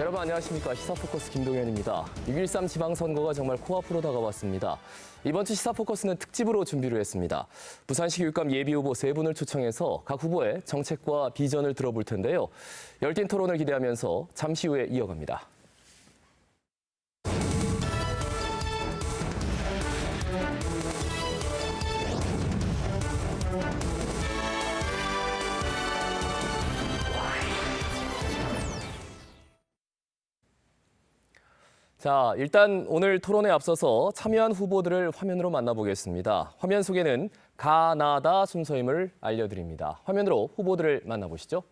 여러분 안녕하십니까. 시사포커스 김동현입니다. 6.13 지방선거가 정말 코앞으로 다가왔습니다. 이번 주 시사포커스는 특집으로 준비를 했습니다. 부산시 교육감 예비후보 3분을 초청해서 각 후보의 정책과 비전을 들어볼 텐데요. 열띤 토론을 기대하면서 잠시 후에 이어갑니다. 자, 일단 오늘 토론에 앞서서 참여한 후보들을 화면으로 만나보겠습니다. 화면 속에는 가나다 순서임을 알려드립니다. 화면으로 후보들을 만나보시죠.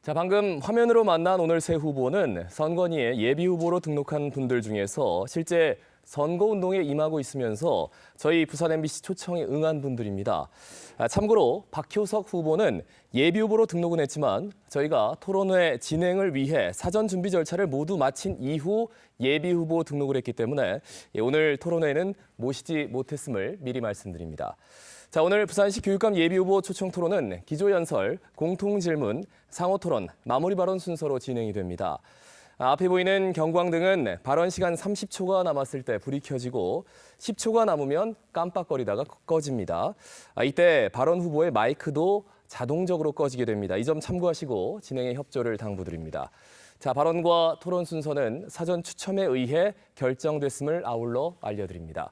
자, 방금 화면으로 만난 오늘 세 후보는 선관위에 예비후보로 등록한 분들 중에서 실제 선거운동에 임하고 있으면서 저희 부산 MBC 초청에 응한 분들입니다. 참고로 박효석 후보는 예비후보로 등록은 했지만 저희가 토론회 진행을 위해 사전 준비 절차를 모두 마친 이후 예비후보 등록을 했기 때문에 오늘 토론회에는 모시지 못했음을 미리 말씀드립니다. 자, 오늘 부산시 교육감 예비후보 초청 토론은 기조연설, 공통질문, 상호토론, 마무리 발언 순서로 진행이 됩니다. 앞에 보이는 경광등은 발언 시간 30초가 남았을 때 불이 켜지고 10초가 남으면 깜빡거리다가 꺼집니다. 이때 발언 후보의 마이크도 자동적으로 꺼지게 됩니다. 이 점 참고하시고 진행에 협조를 당부드립니다. 자, 발언과 토론 순서는 사전 추첨에 의해 결정됐음을 아울러 알려드립니다.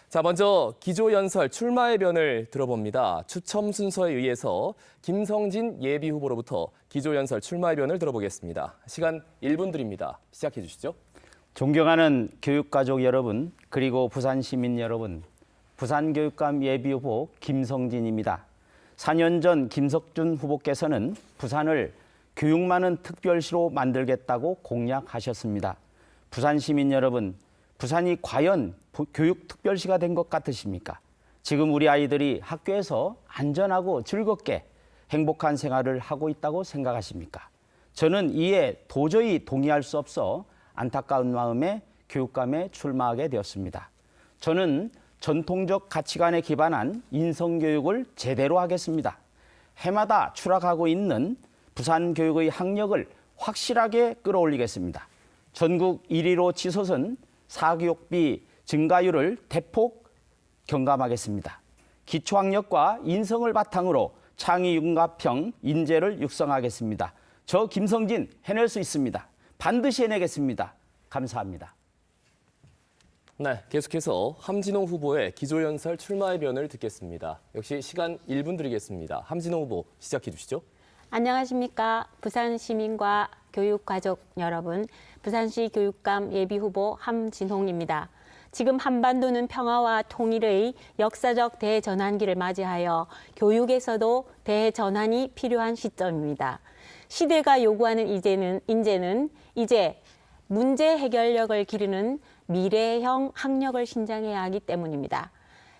자, 먼저 기조연설 출마의 변을 들어봅니다. 추첨 순서에 의해서 김성진 예비후보로부터 기조연설 출마의 변을 들어보겠습니다. 시간 1분 드립니다. 시작해 주시죠. 존경하는 교육가족 여러분, 그리고 부산 시민 여러분, 부산교육감 예비후보 김성진입니다. 4년 전 김석준 후보께서는 부산을 교육 많은 특별시로 만들겠다고 공약하셨습니다. 부산 시민 여러분, 부산이 과연 교육특별시가 된 것 같으십니까? 지금 우리 아이들이 학교에서 안전하고 즐겁게 행복한 생활을 하고 있다고 생각하십니까? 저는 이에 도저히 동의할 수 없어 안타까운 마음에 교육감에 출마하게 되었습니다. 저는 전통적 가치관에 기반한 인성교육을 제대로 하겠습니다. 해마다 추락하고 있는 부산 교육의 학력을 확실하게 끌어올리겠습니다. 전국 1위로 치솟은 사교육비 증가율을 대폭 경감하겠습니다. 기초학력과 인성을 바탕으로 창의융합형 인재를 육성하겠습니다. 저 김성진 해낼 수 있습니다. 반드시 해내겠습니다. 감사합니다. 네, 계속해서 함진호 후보의 기조연설 출마의 변을 듣겠습니다. 역시 시간 1분 드리겠습니다. 함진호 후보 시작해 주시죠. 안녕하십니까. 부산 시민과 교육가족 여러분, 부산시 교육감 예비후보 함진홍입니다. 지금 한반도는 평화와 통일의 역사적 대전환기를 맞이하여 교육에서도 대전환이 필요한 시점입니다. 시대가 요구하는 인재는 이제 문제 해결력을 기르는 미래형 학력을 신장해야 하기 때문입니다.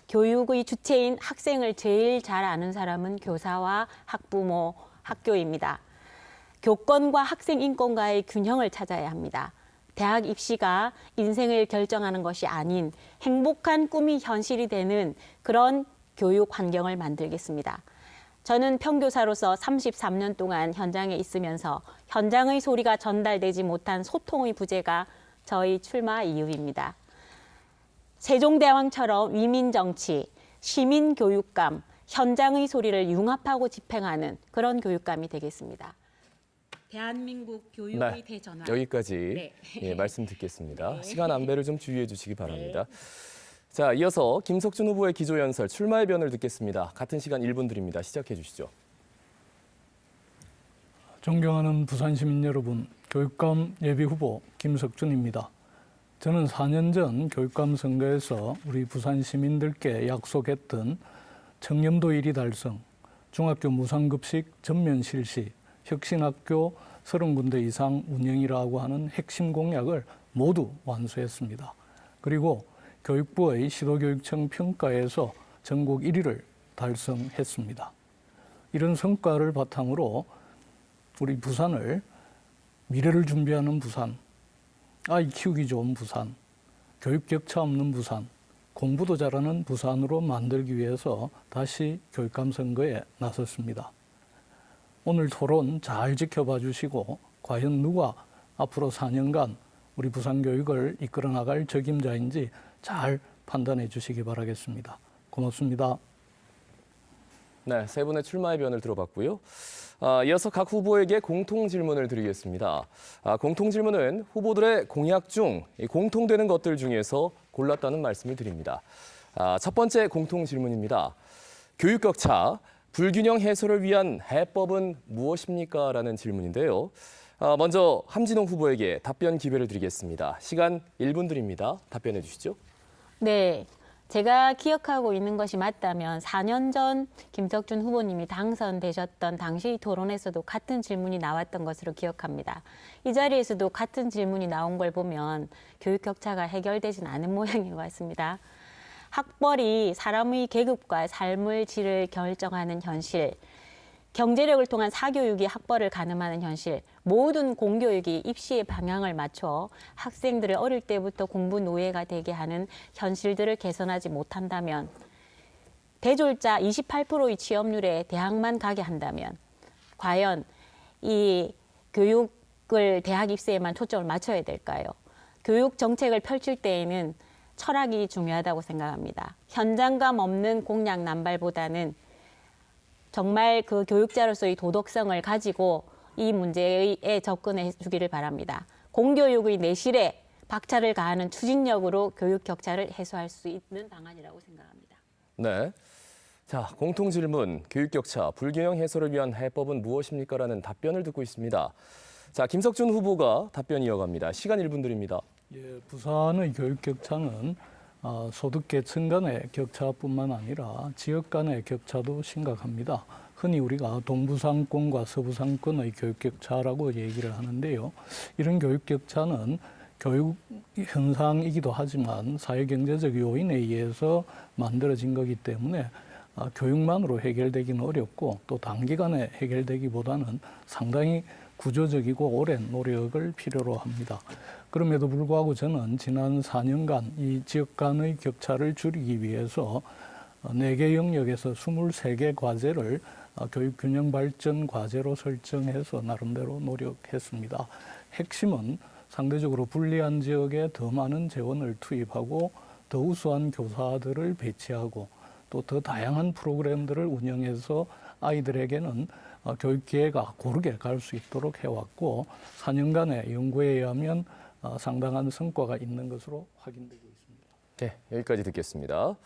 교육의 주체인 학생을 제일 잘 아는 사람은 교사와 학부모, 학교입니다. 교권과 학생 인권과의 균형을 찾아야 합니다. 대학 입시가 인생을 결정하는 것이 아닌 행복한 꿈이 현실이 되는 그런 교육 환경을 만들겠습니다. 저는 평교사로서 33년 동안 현장에 있으면서 현장의 소리가 전달되지 못한 소통의 부재가 저희 출마 이유입니다. 세종대왕처럼 위민정치, 시민교육감, 현장의 소리를 융합하고 집행하는 그런 교육감이 되겠습니다. 대한민국 교육의 대전환. 여기까지 네. 말씀 듣겠습니다. 네. 시간 안배를 좀 주의해 주시기 바랍니다. 자, 이어서 김석준 후보의 기조연설 출마의 변을 듣겠습니다. 같은 시간 1분 드립니다. 시작해 주시죠. 존경하는 부산 시민 여러분, 교육감 예비후보 김석준입니다. 저는 4년 전 교육감 선거에서 우리 부산 시민들께 약속했던 청렴도 1위 달성, 중학교 무상급식 전면 실시, 혁신학교 30군데 이상 운영이라고 하는 핵심 공약을 모두 완수했습니다. 그리고 교육부의 시도교육청 평가에서 전국 1위를 달성했습니다. 이런 성과를 바탕으로 우리 부산을 미래를 준비하는 부산, 아이 키우기 좋은 부산, 교육 격차 없는 부산, 공부도 잘하는 부산으로 만들기 위해서 다시 교육감 선거에 나섰습니다. 오늘 토론 잘 지켜봐 주시고 과연 누가 앞으로 4년간 우리 부산 교육을 이끌어 나갈 적임자인지 잘 판단해 주시기 바라겠습니다. 고맙습니다. 네, 세 분의 출마 의견을 들어봤고요. 이어서 각 후보에게 공통 질문을 드리겠습니다. 공통 질문은 후보들의 공약 중 공통되는 것들 중에서 골랐다는 말씀을 드립니다. 첫 번째 공통 질문입니다. 교육 격차, 불균형 해소를 위한 해법은 무엇입니까? 라는 질문인데요. 먼저 함진홍 후보에게 답변 기회를 드리겠습니다. 시간 1분 드립니다. 답변해 주시죠. 네. 제가 기억하고 있는 것이 맞다면 4년 전 김석준 후보님이 당선되셨던 당시 토론에서도 같은 질문이 나왔던 것으로 기억합니다. 이 자리에서도 같은 질문이 나온 걸 보면 교육 격차가 해결되진 않은 모양인 것 같습니다. 학벌이 사람의 계급과 삶의 질을 결정하는 현실, 경제력을 통한 사교육이 학벌을 가늠하는 현실, 모든 공교육이 입시의 방향을 맞춰 학생들을 어릴 때부터 공부 노예가 되게 하는 현실들을 개선하지 못한다면, 대졸자 28%의 취업률에 대학만 가게 한다면 과연 이 교육을 대학 입시에만 초점을 맞춰야 될까요? 교육 정책을 펼칠 때에는 철학이 중요하다고 생각합니다. 현장감 없는 공약 남발보다는 정말 그 교육자로서의 도덕성을 가지고 이 문제에 접근해 주기를 바랍니다. 공교육의 내실에 박차를 가하는 추진력으로 교육 격차를 해소할 수 있는 방안이라고 생각합니다. 네. 자, 공통 질문, 교육 격차, 불균형 해소를 위한 해법은 무엇입니까? 라는 답변을 듣고 있습니다. 자, 김석준 후보가 답변 이어갑니다. 시간 1분 드립니다. 예, 부산의 교육 격차는 소득 계층 간의 격차뿐만 아니라 지역 간의 격차도 심각합니다. 흔히 우리가 동부상권과 서부상권의 교육 격차라고 얘기를 하는데요. 이런 교육 격차는 교육 현상이기도 하지만 사회경제적 요인에 의해서 만들어진 거기 때문에 교육만으로 해결되기는 어렵고 또 단기간에 해결되기보다는 상당히 구조적이고 오랜 노력을 필요로 합니다. 그럼에도 불구하고 저는 지난 4년간 이 지역 간의 격차를 줄이기 위해서 4개 영역에서 23개 과제를 교육균형 발전 과제로 설정해서 나름대로 노력했습니다. 핵심은 상대적으로 불리한 지역에 더 많은 재원을 투입하고 더 우수한 교사들을 배치하고 또 더 다양한 프로그램들을 운영해서 아이들에게는 교육 기회가 고르게 갈 수 있도록 해왔고 4년간의 연구에 의하면 상당한 성과가 있는 것으로 확인되고 있습니다. 네, 여기까지 듣겠습니다.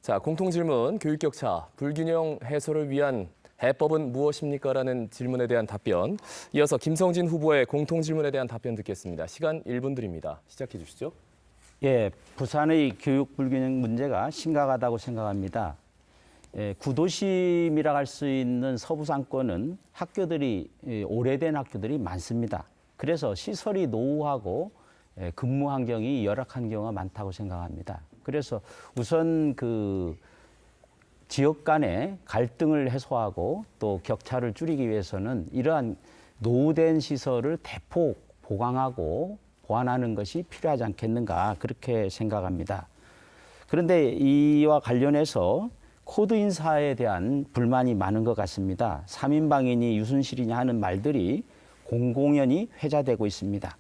자, 공통 질문, 교육 격차, 불균형 해소를 위한 해법은 무엇입니까? 라는 질문에 대한 답변. 이어서 김성진 후보의 공통 질문에 대한 답변 듣겠습니다. 시간 1분 드립니다. 시작해 주시죠. 예, 부산의 교육 불균형 문제가 심각하다고 생각합니다. 구도심이라 할 수 있는 서부상권은 학교들이 오래된 학교들이 많습니다. 그래서 시설이 노후하고 근무 환경이 열악한 경우가 많다고 생각합니다. 그래서 우선 그 지역 간의 갈등을 해소하고 또 격차를 줄이기 위해서는 이러한 노후된 시설을 대폭 보강하고 보완하는 것이 필요하지 않겠는가 그렇게 생각합니다. 그런데 이와 관련해서 코드 인사에 대한 불만이 많은 것 같습니다. 3인방이니 유순실이냐 하는 말들이 공공연히 회자되고 있습니다.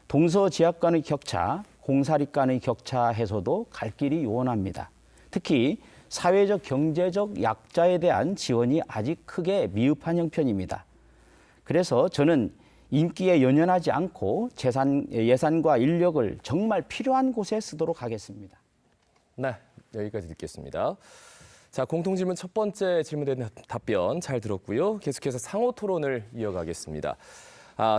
동서지역 간의 격차, 공사립 간의 격차 해소도 갈 길이 요원합니다. 특히 사회적 경제적 약자에 대한 지원이 아직 크게 미흡한 형편입니다. 그래서 저는 인기에 연연하지 않고 예산과 인력을 정말 필요한 곳에 쓰도록 하겠습니다. 네, 여기까지 듣겠습니다. 자, 공통질문 첫 번째 질문에 대한 답변 잘 들었고요. 계속해서 상호 토론을 이어가겠습니다.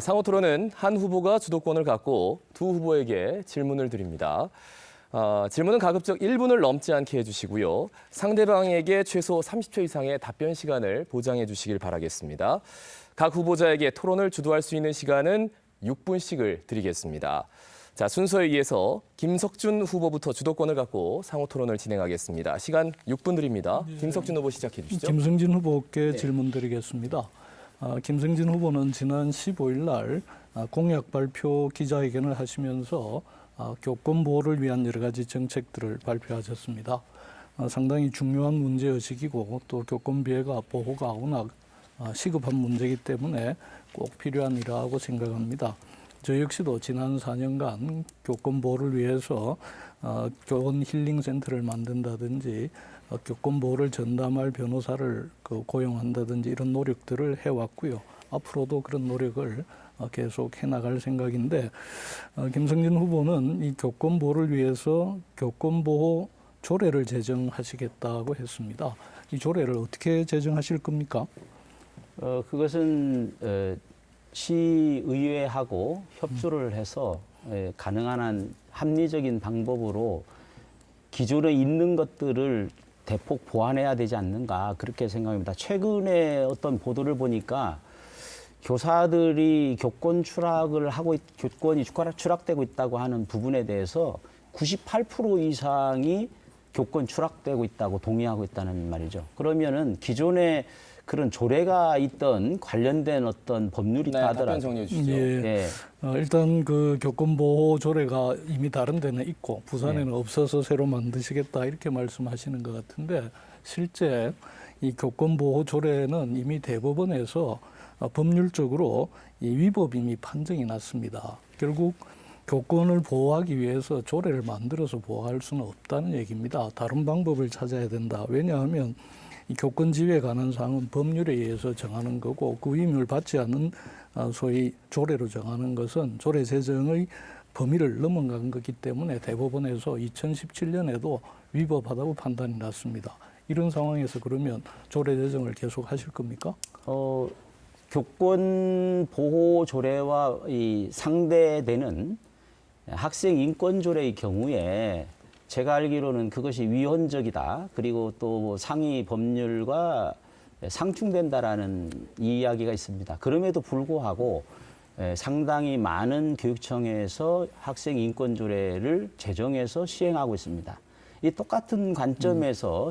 상호 토론은 한 후보가 주도권을 갖고 두 후보에게 질문을 드립니다. 질문은 가급적 1분을 넘지 않게 해주시고요. 상대방에게 최소 30초 이상의 답변 시간을 보장해 주시길 바라겠습니다. 각 후보자에게 토론을 주도할 수 있는 시간은 6분씩을 드리겠습니다. 자, 순서에 의해서 김석준 후보부터 주도권을 갖고 상호 토론을 진행하겠습니다. 시간 6분 드립니다. 김석준 후보 시작해 주시죠. 김승진 후보께 질문 드리겠습니다. 김승진 후보는 지난 15일 날 공약 발표 기자회견을 하시면서 교권 보호를 위한 여러 가지 정책들을 발표하셨습니다. 상당히 중요한 문제의식이고 또 교권 비해가 보호가 워낙 시급한 문제이기 때문에 꼭 필요한 일이라고 생각합니다. 저 역시도 지난 4년간 교권 보호를 위해서 교원 힐링 센터를 만든다든지 교권 보호를 전담할 변호사를 고용한다든지 이런 노력들을 해왔고요. 앞으로도 그런 노력을 계속 해나갈 생각인데 김성진 후보는 이 교권 보호를 위해서 교권 보호 조례를 제정하시겠다고 했습니다. 이 조례를 어떻게 제정하실 겁니까? 그것은 시의회하고 협조를 해서 가능한 한 합리적인 방법으로 기존에 있는 것들을 대폭 보완해야 되지 않는가 그렇게 생각합니다. 최근에 어떤 보도를 보니까 교사들이 교권 추락을 하고 교권이 추락되고 있다고 하는 부분에 대해서 98% 이상이 교권 추락되고 있다고 동의하고 있다는 말이죠. 그러면은 기존에 그런 조례가 있던 관련된 어떤 법률이 있다 답변 하더라도 정리해 주시죠. 예. 일단 그 교권 보호 조례가 이미 다른 데는 있고 부산에는 없어서 새로 만드시겠다 이렇게 말씀하시는 것 같은데 실제 이 교권 보호 조례는 이미 대법원에서 법률적으로 이 위법 이미 판정이 났습니다. 결국 교권을 보호하기 위해서 조례를 만들어서 보호할 수는 없다는 얘기입니다. 다른 방법을 찾아야 된다. 왜냐하면 이 교권 지위에 관한 사항은 법률에 의해서 정하는 거고 그 위임을 받지 않는 소위 조례로 정하는 것은 조례 제정의 범위를 넘어간 거기 때문에 대법원에서 2017년에도 위법하다고 판단이 났습니다. 이런 상황에서 그러면 조례 제정을 계속 하실 겁니까? 교권 보호 조례와 이 상대되는 학생 인권 조례의 경우에 제가 알기로는 그것이 위헌적이다. 그리고 또 상위 법률과 상충된다라는 이야기가 있습니다. 그럼에도 불구하고 상당히 많은 교육청에서 학생 인권 조례를 제정해서 시행하고 있습니다. 이 똑같은 관점에서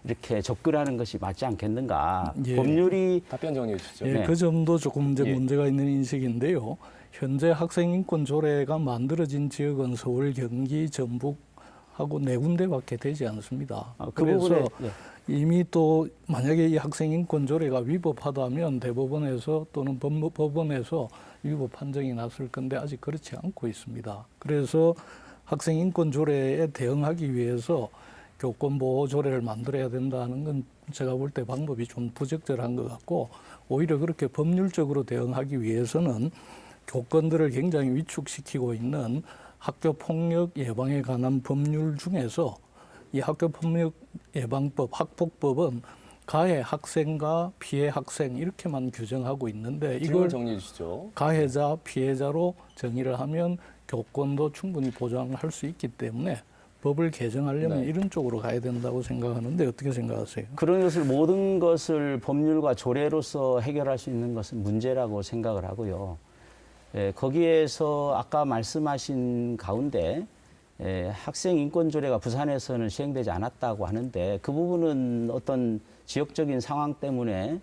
이렇게 접근하는 것이 맞지 않겠는가. 예. 법률이 답변 정리해 주시죠. 예, 네. 그 점도 조금 이제 예. 문제가 있는 인식인데요. 현재 학생인권 조례가 만들어진 지역은 서울, 경기, 전북하고 4군데밖에 되지 않습니다. 그 그래서 부분에 이미 또 만약에 이 학생인권 조례가 위법하다면 대법원에서 또는 법원에서 위법 판정이 났을 건데 아직 그렇지 않고 있습니다. 그래서 학생인권 조례에 대응하기 위해서 교권보호 조례를 만들어야 된다는 건 제가 볼 때 방법이 좀 부적절한 것 같고 오히려 그렇게 법률적으로 대응하기 위해서는 교권들을 굉장히 위축시키고 있는 학교폭력 예방에 관한 법률 중에서 이 학교폭력 예방법, 학폭법은 가해 학생과 피해 학생 이렇게만 규정하고 있는데 질문 이걸 정리해 주시죠. 가해자, 피해자로 정의를 하면 교권도 충분히 보장할 수 있기 때문에 법을 개정하려면 네. 이런 쪽으로 가야 된다고 생각하는데 어떻게 생각하세요? 그런 것을 모든 것을 법률과 조례로서 해결할 수 있는 것은 문제라고 생각을 하고요. 거기에서 아까 말씀하신 가운데 학생 인권 조례가 부산에서는 시행되지 않았다고 하는데 그 부분은 어떤 지역적인 상황 때문에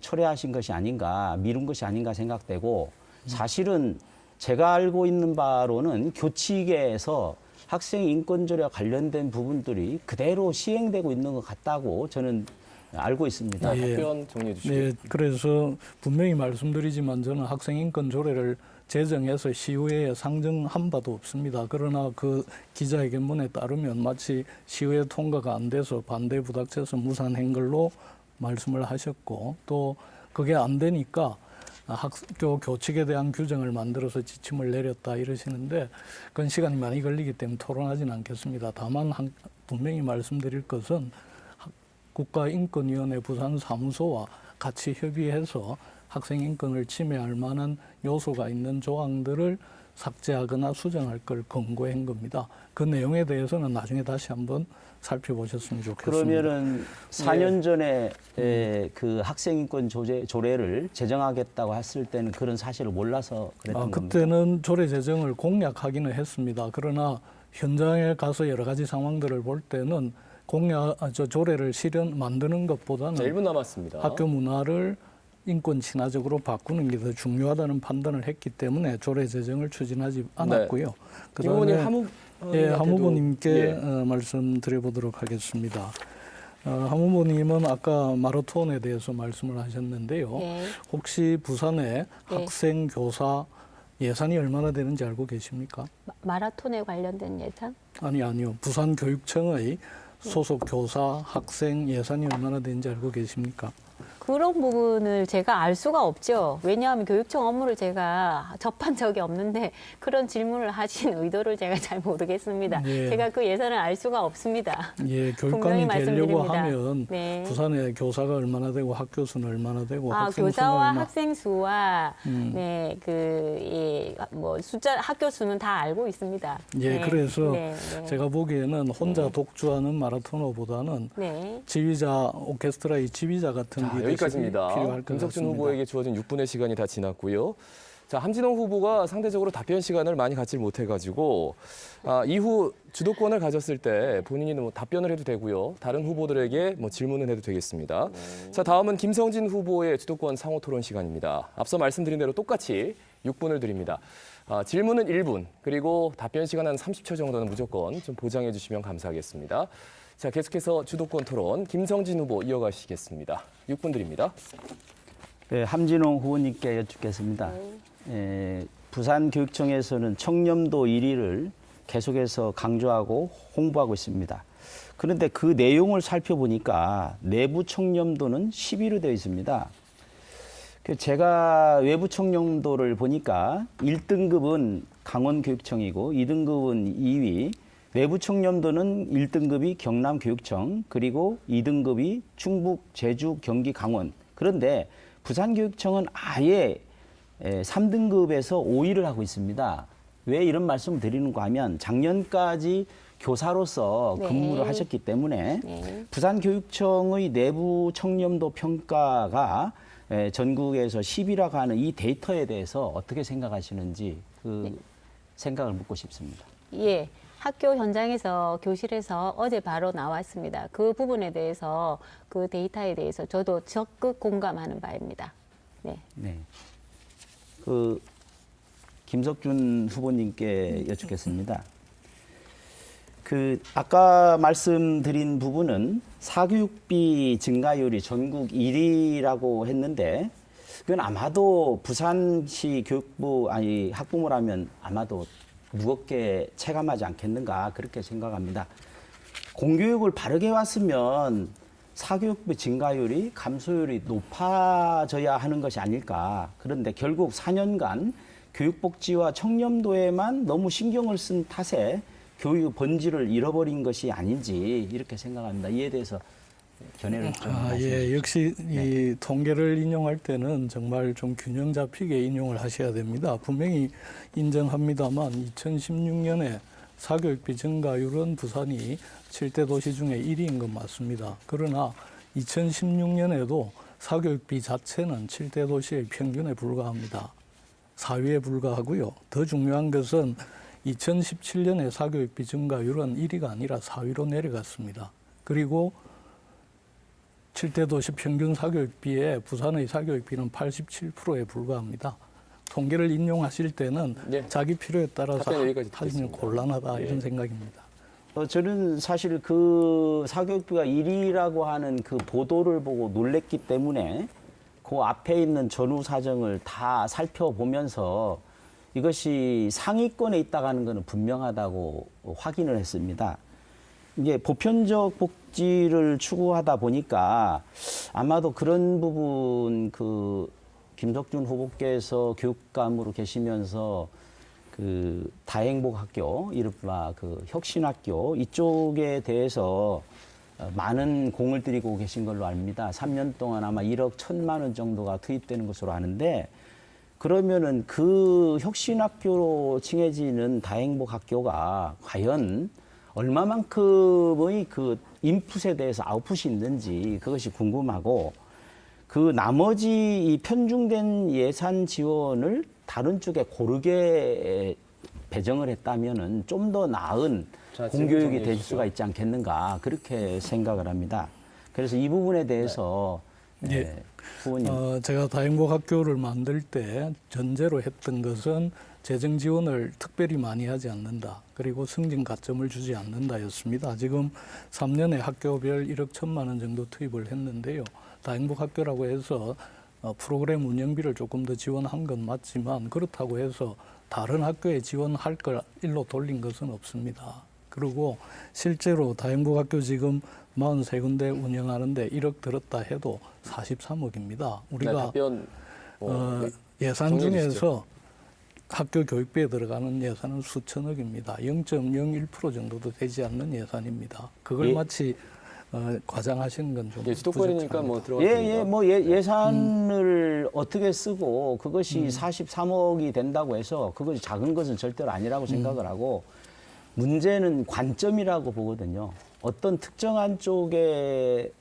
철회하신 것이 아닌가, 미룬 것이 아닌가 생각되고 사실은 제가 알고 있는 바로는 교칙에서 학생 인권 조례와 관련된 부분들이 그대로 시행되고 있는 것 같다고 저는 알고 있습니다. 예. 답변 정리해 주시죠. 네, 그래서 분명히 말씀드리지만 저는 학생인권 조례를 제정해서 시의회에 상정한 바도 없습니다. 그러나 그 기자회견문에 따르면 마치 시의회 통과가 안 돼서 반대 부닥쳐서 무산한 걸로 말씀을 하셨고 또 그게 안 되니까 학교 교칙에 대한 규정을 만들어서 지침을 내렸다 이러시는데 그건 시간이 많이 걸리기 때문에 토론하지는 않겠습니다. 다만 분명히 말씀드릴 것은 국가인권위원회 부산 사무소와 같이 협의해서 학생 인권을 침해할 만한 요소가 있는 조항들을 삭제하거나 수정할 걸 권고한 겁니다. 그 내용에 대해서는 나중에 다시 한번 살펴보셨으면 좋겠습니다. 그러면은 4년 전에 그 학생인권 조례를 제정하겠다고 했을 때는 그런 사실을 몰라서 그랬던 겁니다. 그때는 조례 제정을 공약하기는 했습니다. 그러나 현장에 가서 여러 가지 상황들을 볼 때는 조례를 만드는 것보다는 자, 1분 남았습니다. 학교 문화를 인권 친화적으로 바꾸는 게 더 중요하다는 판단을 했기 때문에 조례 제정을 추진하지 않았고요. 김 후보님 함 후보님께 말씀드려보도록 하겠습니다. 함 후보님은 아까 마라톤에 대해서 말씀을 하셨는데요. 네. 혹시 부산에 네. 학생, 교사 예산이 얼마나 되는지 알고 계십니까? 마라톤에 관련된 예산? 아니요. 부산교육청의 소속 교사, 학생 예산이 얼마나 되는지 알고 계십니까? 그런 부분을 제가 알 수가 없죠. 왜냐하면 교육청 업무를 제가 접한 적이 없는데 그런 질문을 하신 의도를 제가 잘 모르겠습니다. 예. 제가 그 예산을 알 수가 없습니다. 예, 분명히 교육감이 되려고 말씀드립니다. 하면 네. 부산에 교사가 얼마나 되고 학교 수는 얼마나 되고 학생 수는 교사와 얼마 학생 수와 숫자 학교 수는 다 알고 있습니다. 예, 네. 그래서 네. 제가 보기에는 혼자 독주하는 마라토너보다는 네. 지휘자, 오케스트라의 지휘자 같은 자, 리더십이 여기까지입니다. 필요할 것 김석준 같습니다. 후보에게 주어진 6분의 시간이 다 지났고요. 자, 함진홍 후보가 상대적으로 답변 시간을 많이 갖지 못해가지고 이후 주도권을 가졌을 때 본인이 답변을 해도 되고요. 다른 후보들에게 질문을 해도 되겠습니다. 자, 다음은 김성진 후보의 주도권 상호 토론 시간입니다. 앞서 말씀드린 대로 똑같이 6분을 드립니다. 질문은 1분, 그리고 답변 시간 한 30초 정도는 무조건 좀 보장해 주시면 감사하겠습니다. 자, 계속해서 주도권 토론 김성진 후보 이어가시겠습니다. 6분 드립니다. 네, 함진홍 후보님께 여쭙겠습니다. 부산교육청에서는 청렴도 1위를 계속해서 강조하고 홍보하고 있습니다. 그런데 그 내용을 살펴보니까 내부 청렴도는 10위로 되어 있습니다. 제가 외부 청렴도를 보니까 1등급은 강원교육청이고 2등급은 2위, 내부 청렴도는 1등급이 경남교육청, 그리고 2등급이 충북, 제주, 경기, 강원. 그런데 부산교육청은 아예 3등급에서 5위를 하고 있습니다. 왜 이런 말씀을 드리는가 하면 작년까지 교사로서 네. 근무를 하셨기 때문에 네. 부산교육청의 내부 청렴도 평가가 전국에서 10위라고 하는 이 데이터에 대해서 어떻게 생각하시는지 생각을 묻고 싶습니다. 예. 학교 현장에서 교실에서 어제 바로 나왔습니다. 그 부분에 대해서 그 데이터에 대해서 저도 적극 공감하는 바입니다. 네. 네. 김석준 후보님께 여쭙겠습니다. 아까 말씀드린 부분은 사교육비 증가율이 전국 1위라고 했는데 그건 아마도 부산시 학부모라면 아마도 무겁게 체감하지 않겠는가 그렇게 생각합니다. 공교육을 바르게 왔으면 사교육비 증가율이 감소율이 높아져야 하는 것이 아닐까. 그런데 결국 4년간 교육복지와 청렴도에만 너무 신경을 쓴 탓에 교육 본질을 잃어버린 것이 아닌지 이렇게 생각합니다. 이에 대해서 견해를 좀 예, 역시 이 통계를 인용할 때는 정말 좀 균형 잡히게 인용을 하셔야 됩니다. 분명히 인정합니다만 2016년에 사교육비 증가율은 부산이 7대 도시 중에 1위인 건 맞습니다. 그러나 2016년에도 사교육비 자체는 7대 도시의 평균에 불과합니다. 4위에 불과하고요. 더 중요한 것은 2017년에 사교육비 증가율은 1위가 아니라 4위로 내려갔습니다. 그리고 7대 도시 평균 사교육비에 부산의 사교육비는 87%에 불과합니다. 통계를 인용하실 때는 자기 필요에 따라서 하시면 곤란하다 이런 생각입니다. 저는 사실 그 사교육비가 1위라고 하는 그 보도를 보고 놀랬기 때문에 그 앞에 있는 전후 사정을 다 살펴보면서 이것이 상위권에 있다고 하는 것은 분명하다고 확인을 했습니다. 이게 보편적 복지를 추구하다 보니까 아마도 그런 부분 김석준 후보께서 교육감으로 계시면서 다행복학교, 이른바 혁신학교 이쪽에 대해서 많은 공을 들이고 계신 걸로 압니다. 3년 동안 아마 1억 1천만 원 정도가 투입되는 것으로 아는데 그러면은 그 혁신학교로 칭해지는 다행복 학교가 과연 얼마만큼의 그 인풋에 대해서 아웃풋이 있는지 그것이 궁금하고 그 나머지 이 편중된 예산 지원을 다른 쪽에 고르게 배정을 했다면은 좀 더 나은 자, 공교육이 정리해 될 주시죠. 수가 있지 않겠는가 그렇게 생각을 합니다. 그래서 이 부분에 대해서 예. 후보님 제가 다행복 학교를 만들 때 전제로 했던 것은 재정 지원을 특별히 많이 하지 않는다. 그리고 승진 가점을 주지 않는다였습니다. 지금 3년에 학교별 1억 1천만 원 정도 투입을 했는데요. 다행복 학교라고 해서 프로그램 운영비를 조금 더 지원한 건 맞지만 그렇다고 해서 다른 학교에 지원할 걸 일로 돌린 것은 없습니다. 그리고 실제로 다행복 학교 지금 43군데 운영하는데 1억 들었다 해도 43억입니다. 네, 우리가 답변 예산 정리해 중에서 주시죠. 학교 교육비에 들어가는 예산은 수천억입니다. 0.01% 정도도 되지 않는 예산입니다. 그걸 예. 마치 과장하시는 건 좀 예, 주도권이니까 뭐 들어가. 예산을 어떻게 쓰고 그것이 43억이 된다고 해서 그것이 작은 것은 절대로 아니라고 생각을 하고 문제는 관점이라고 보거든요. 어떤 특정한 쪽의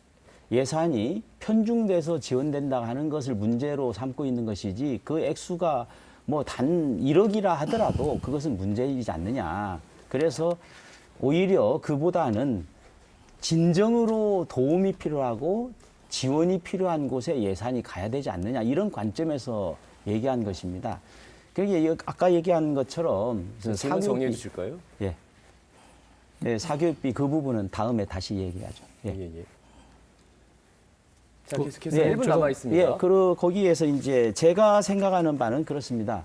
예산이 편중돼서 지원된다 하는 것을 문제로 삼고 있는 것이지 그 액수가 뭐 단 1억이라 하더라도 그것은 문제이지 않느냐. 그래서 오히려 그보다는 진정으로 도움이 필요하고 지원이 필요한 곳에 예산이 가야 되지 않느냐. 이런 관점에서 얘기한 것입니다. 그러니까 아까 얘기한 것처럼 질문 정리해 주실까요? 예. 네, 사교육비 그 부분은 다음에 다시 얘기하죠. 예. 예. 자, 계속해서 예, 1분 남아 있습니다. 예, 거기에서 이제 제가 생각하는 바는 그렇습니다.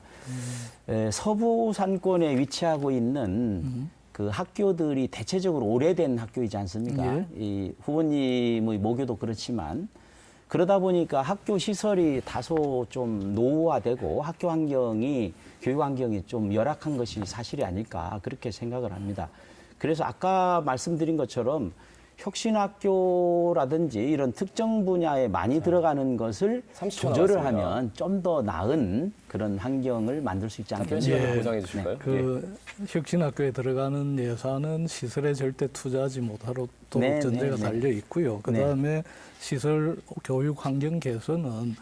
서부 산권에 위치하고 있는 그 학교들이 대체적으로 오래된 학교이지 않습니까? 예. 이 후보님의 모교도 그렇지만 그러다 보니까 학교 시설이 다소 좀 노후화되고 학교 환경이 교육 환경이 좀 열악한 것이 사실이 아닐까 그렇게 생각을 합니다. 그래서 아까 말씀드린 것처럼 혁신학교라든지 이런 특정 분야에 많이 들어가는 것을 30초 조절을 남았습니다. 하면 좀 더 나은 그런 환경을 만들 수 있지 답변 않겠냐. 시간을 예. 보장해 주실까요? 그 혁신학교에 들어가는 예산은 시설에 절대 투자하지 못하도록 네, 전제가 네, 네. 달려 있고요. 그다음에 시설 교육 환경 개선은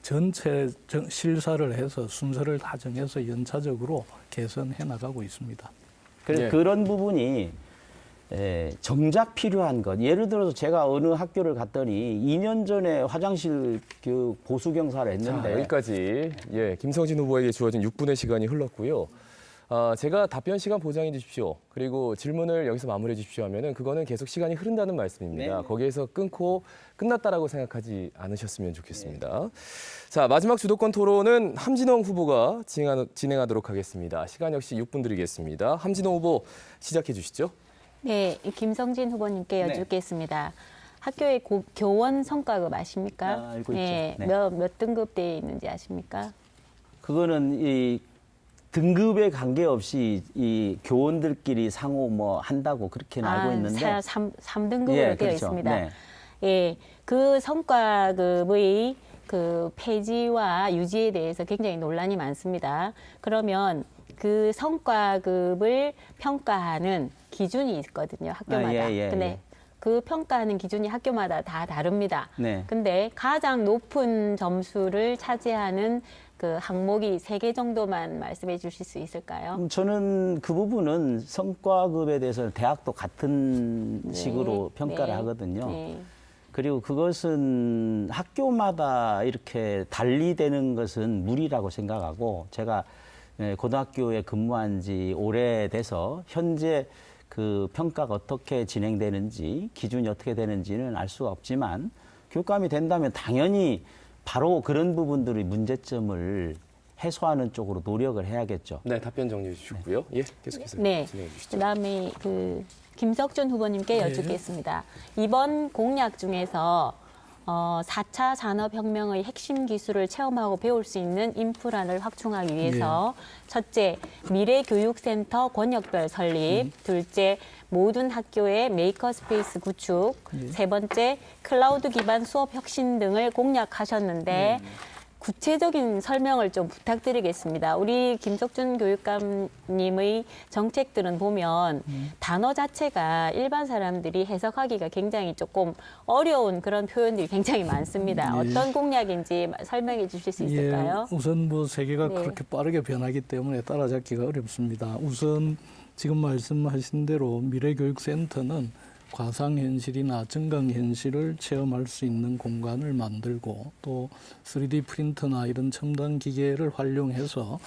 전체 실사를 해서 순서를 다 정해서 연차적으로 개선해 나가고 있습니다. 그래서 예. 그런 부분이 정작 필요한 것. 예를 들어서 제가 어느 학교를 갔더니 2년 전에 화장실 교육 보수 경사를 자, 했는데 여기까지 김성진 후보에게 주어진 6분의 시간이 흘렀고요. 제가 답변 시간 보장해 주십시오. 그리고 질문을 여기서 마무리해 주십시오 하면은 그거는 계속 시간이 흐른다는 말씀입니다. 네. 거기에서 끊고 끝났다라고 생각하지 않으셨으면 좋겠습니다. 자, 마지막 주도권 토론은 함진홍 후보가 진행하도록 하겠습니다. 시간 역시 6분 드리겠습니다. 함진홍 후보 시작해 주시죠. 네, 김성진 후보님께 네. 여쭙겠습니다. 학교의 교원 성과급 아십니까? 알고 있죠. 네, 네. 몇 등급대에 있는지 아십니까? 그거는 이 등급에 관계없이 이 교원들끼리 상호 뭐 한다고 그렇게는 알고 있는데 3등급으로 예, 되어 그렇죠. 있습니다. 네. 예, 그 성과급의 그 폐지와 유지에 대해서 굉장히 논란이 많습니다. 그러면 그 성과급을 평가하는 기준이 있거든요, 학교마다. 예. 근데 그 평가하는 기준이 학교마다 다 다릅니다. 네. 근데 가장 높은 점수를 차지하는 그 항목이 3개 정도만 말씀해 주실 수 있을까요? 저는 그 부분은 성과급에 대해서 대학도 같은 네. 식으로 평가를 네. 하거든요. 네. 그리고 그것은 학교마다 이렇게 달리 되는 것은 무리라고 생각하고 제가 고등학교에 근무한 지 오래돼서 현재 그 평가가 어떻게 진행되는지 기준이 어떻게 되는지는 알 수가 없지만 교육감이 된다면 당연히 바로 그런 부분들의 문제점을 해소하는 쪽으로 노력을 해야겠죠. 네, 답변 정리해 주시고요. 예, 계속해서 네. 진행해 주시죠. 그다음에 그 김석준 후보님께 네. 여쭙겠습니다. 이번 공약 중에서 4차 산업혁명의 핵심 기술을 체험하고 배울 수 있는 인프라를 확충하기 위해서 첫째, 미래교육센터 권역별 설립, 둘째, 모든 학교의 메이커 스페이스 구축, 세 번째 클라우드 기반 수업 혁신 등을 공약하셨는데 구체적인 설명을 좀 부탁드리겠습니다. 우리 김석준 교육감님의 정책들은 보면 단어 자체가 일반 사람들이 해석하기가 굉장히 조금 어려운 그런 표현들이 굉장히 많습니다. 어떤 공약인지 설명해 주실 수 있을까요? 우선 뭐 세계가 네. 그렇게 빠르게 변하기 때문에 따라잡기가 어렵습니다. 우선 지금 말씀하신 대로 미래교육센터는 과상현실이나 증강현실을 체험할 수 있는 공간을 만들고 또 3D 프린터나 이런 첨단 기계를 활용해서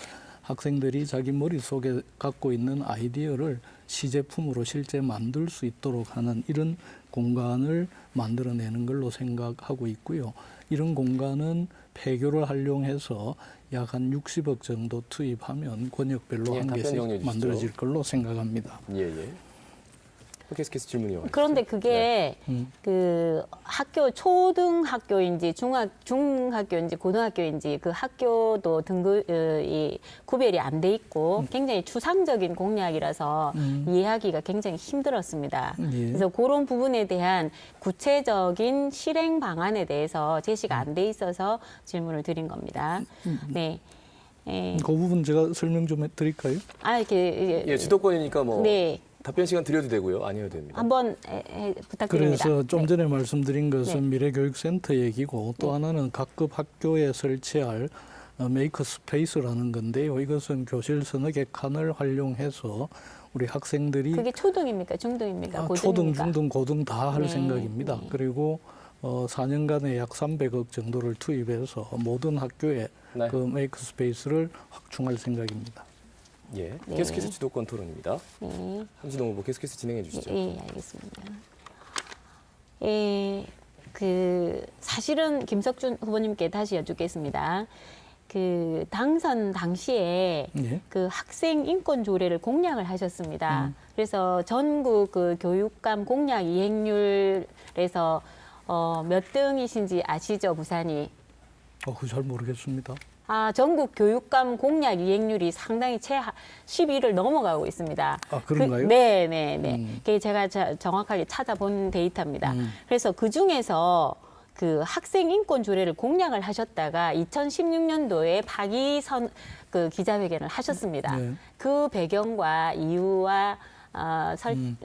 학생들이 자기 머릿속에 갖고 있는 아이디어를 시제품으로 실제 만들 수 있도록 하는 이런 공간을 만들어내는 걸로 생각하고 있고요. 이런 공간은 폐교를 활용해서 약 한 60억 정도 투입하면 권역별로 예, 한 답변 개씩 정리해 주시죠. 만들어질 걸로 생각합니다. 예, 예. 계속해서 질문이 와요. 그런데 그게 그 학교 초등학교인지 중학교인지 고등학교인지 그 학교도 이 구별이 안 돼 있고 굉장히 추상적인 공약이라서 이해하기가 굉장히 힘들었습니다. 예. 그래서 그런 부분에 대한 구체적인 실행 방안에 대해서 제시가 안 돼 있어서 질문을 드린 겁니다. 네. 예. 그 부분 제가 설명 좀 해드릴까요? 이렇게 예, 주도권이니까 뭐 네. 답변 시간 드려도 되고요. 아니어도 됩니다. 한번 부탁드립니다. 그래서 좀 네. 전에 말씀드린 것은 네. 미래교육센터 얘기고 또 하나는 각급 학교에 설치할 메이커 스페이스라는 건데요. 이것은 교실 서너 개 칸을 활용해서 우리 학생들이 그게 초등입니까? 중등입니까? 초등, 고등입니까? 중등, 고등 다 할 네. 생각입니다. 네. 그리고 4년간에 약 300억 정도를 투입해서 모든 학교에 네. 그 메이커 스페이스를 확충할 생각입니다. 예, 네. 계속해서 주도권 토론입니다. 네. 함진동 후보 계속해서 진행해 주시죠. 예, 알겠습니다. 예, 사실은 김석준 후보님께 다시 여쭙겠습니다. 그 당선 당시에 예. 그 학생 인권 조례를 공약을 하셨습니다. 그래서 전국 그 교육감 공약 이행률에서 몇 등이신지 아시죠, 부산이? 그거 잘 모르겠습니다. 전국 교육감 공약 이행률이 상당히 12를 넘어가고 있습니다. 그런가요? 네. 그게 제가 정확하게 찾아본 데이터입니다. 그래서 그 중에서 그 학생 인권 조례를 공약을 하셨다가 2016년도에 그 기자회견을 하셨습니다. 네. 그 배경과 이유와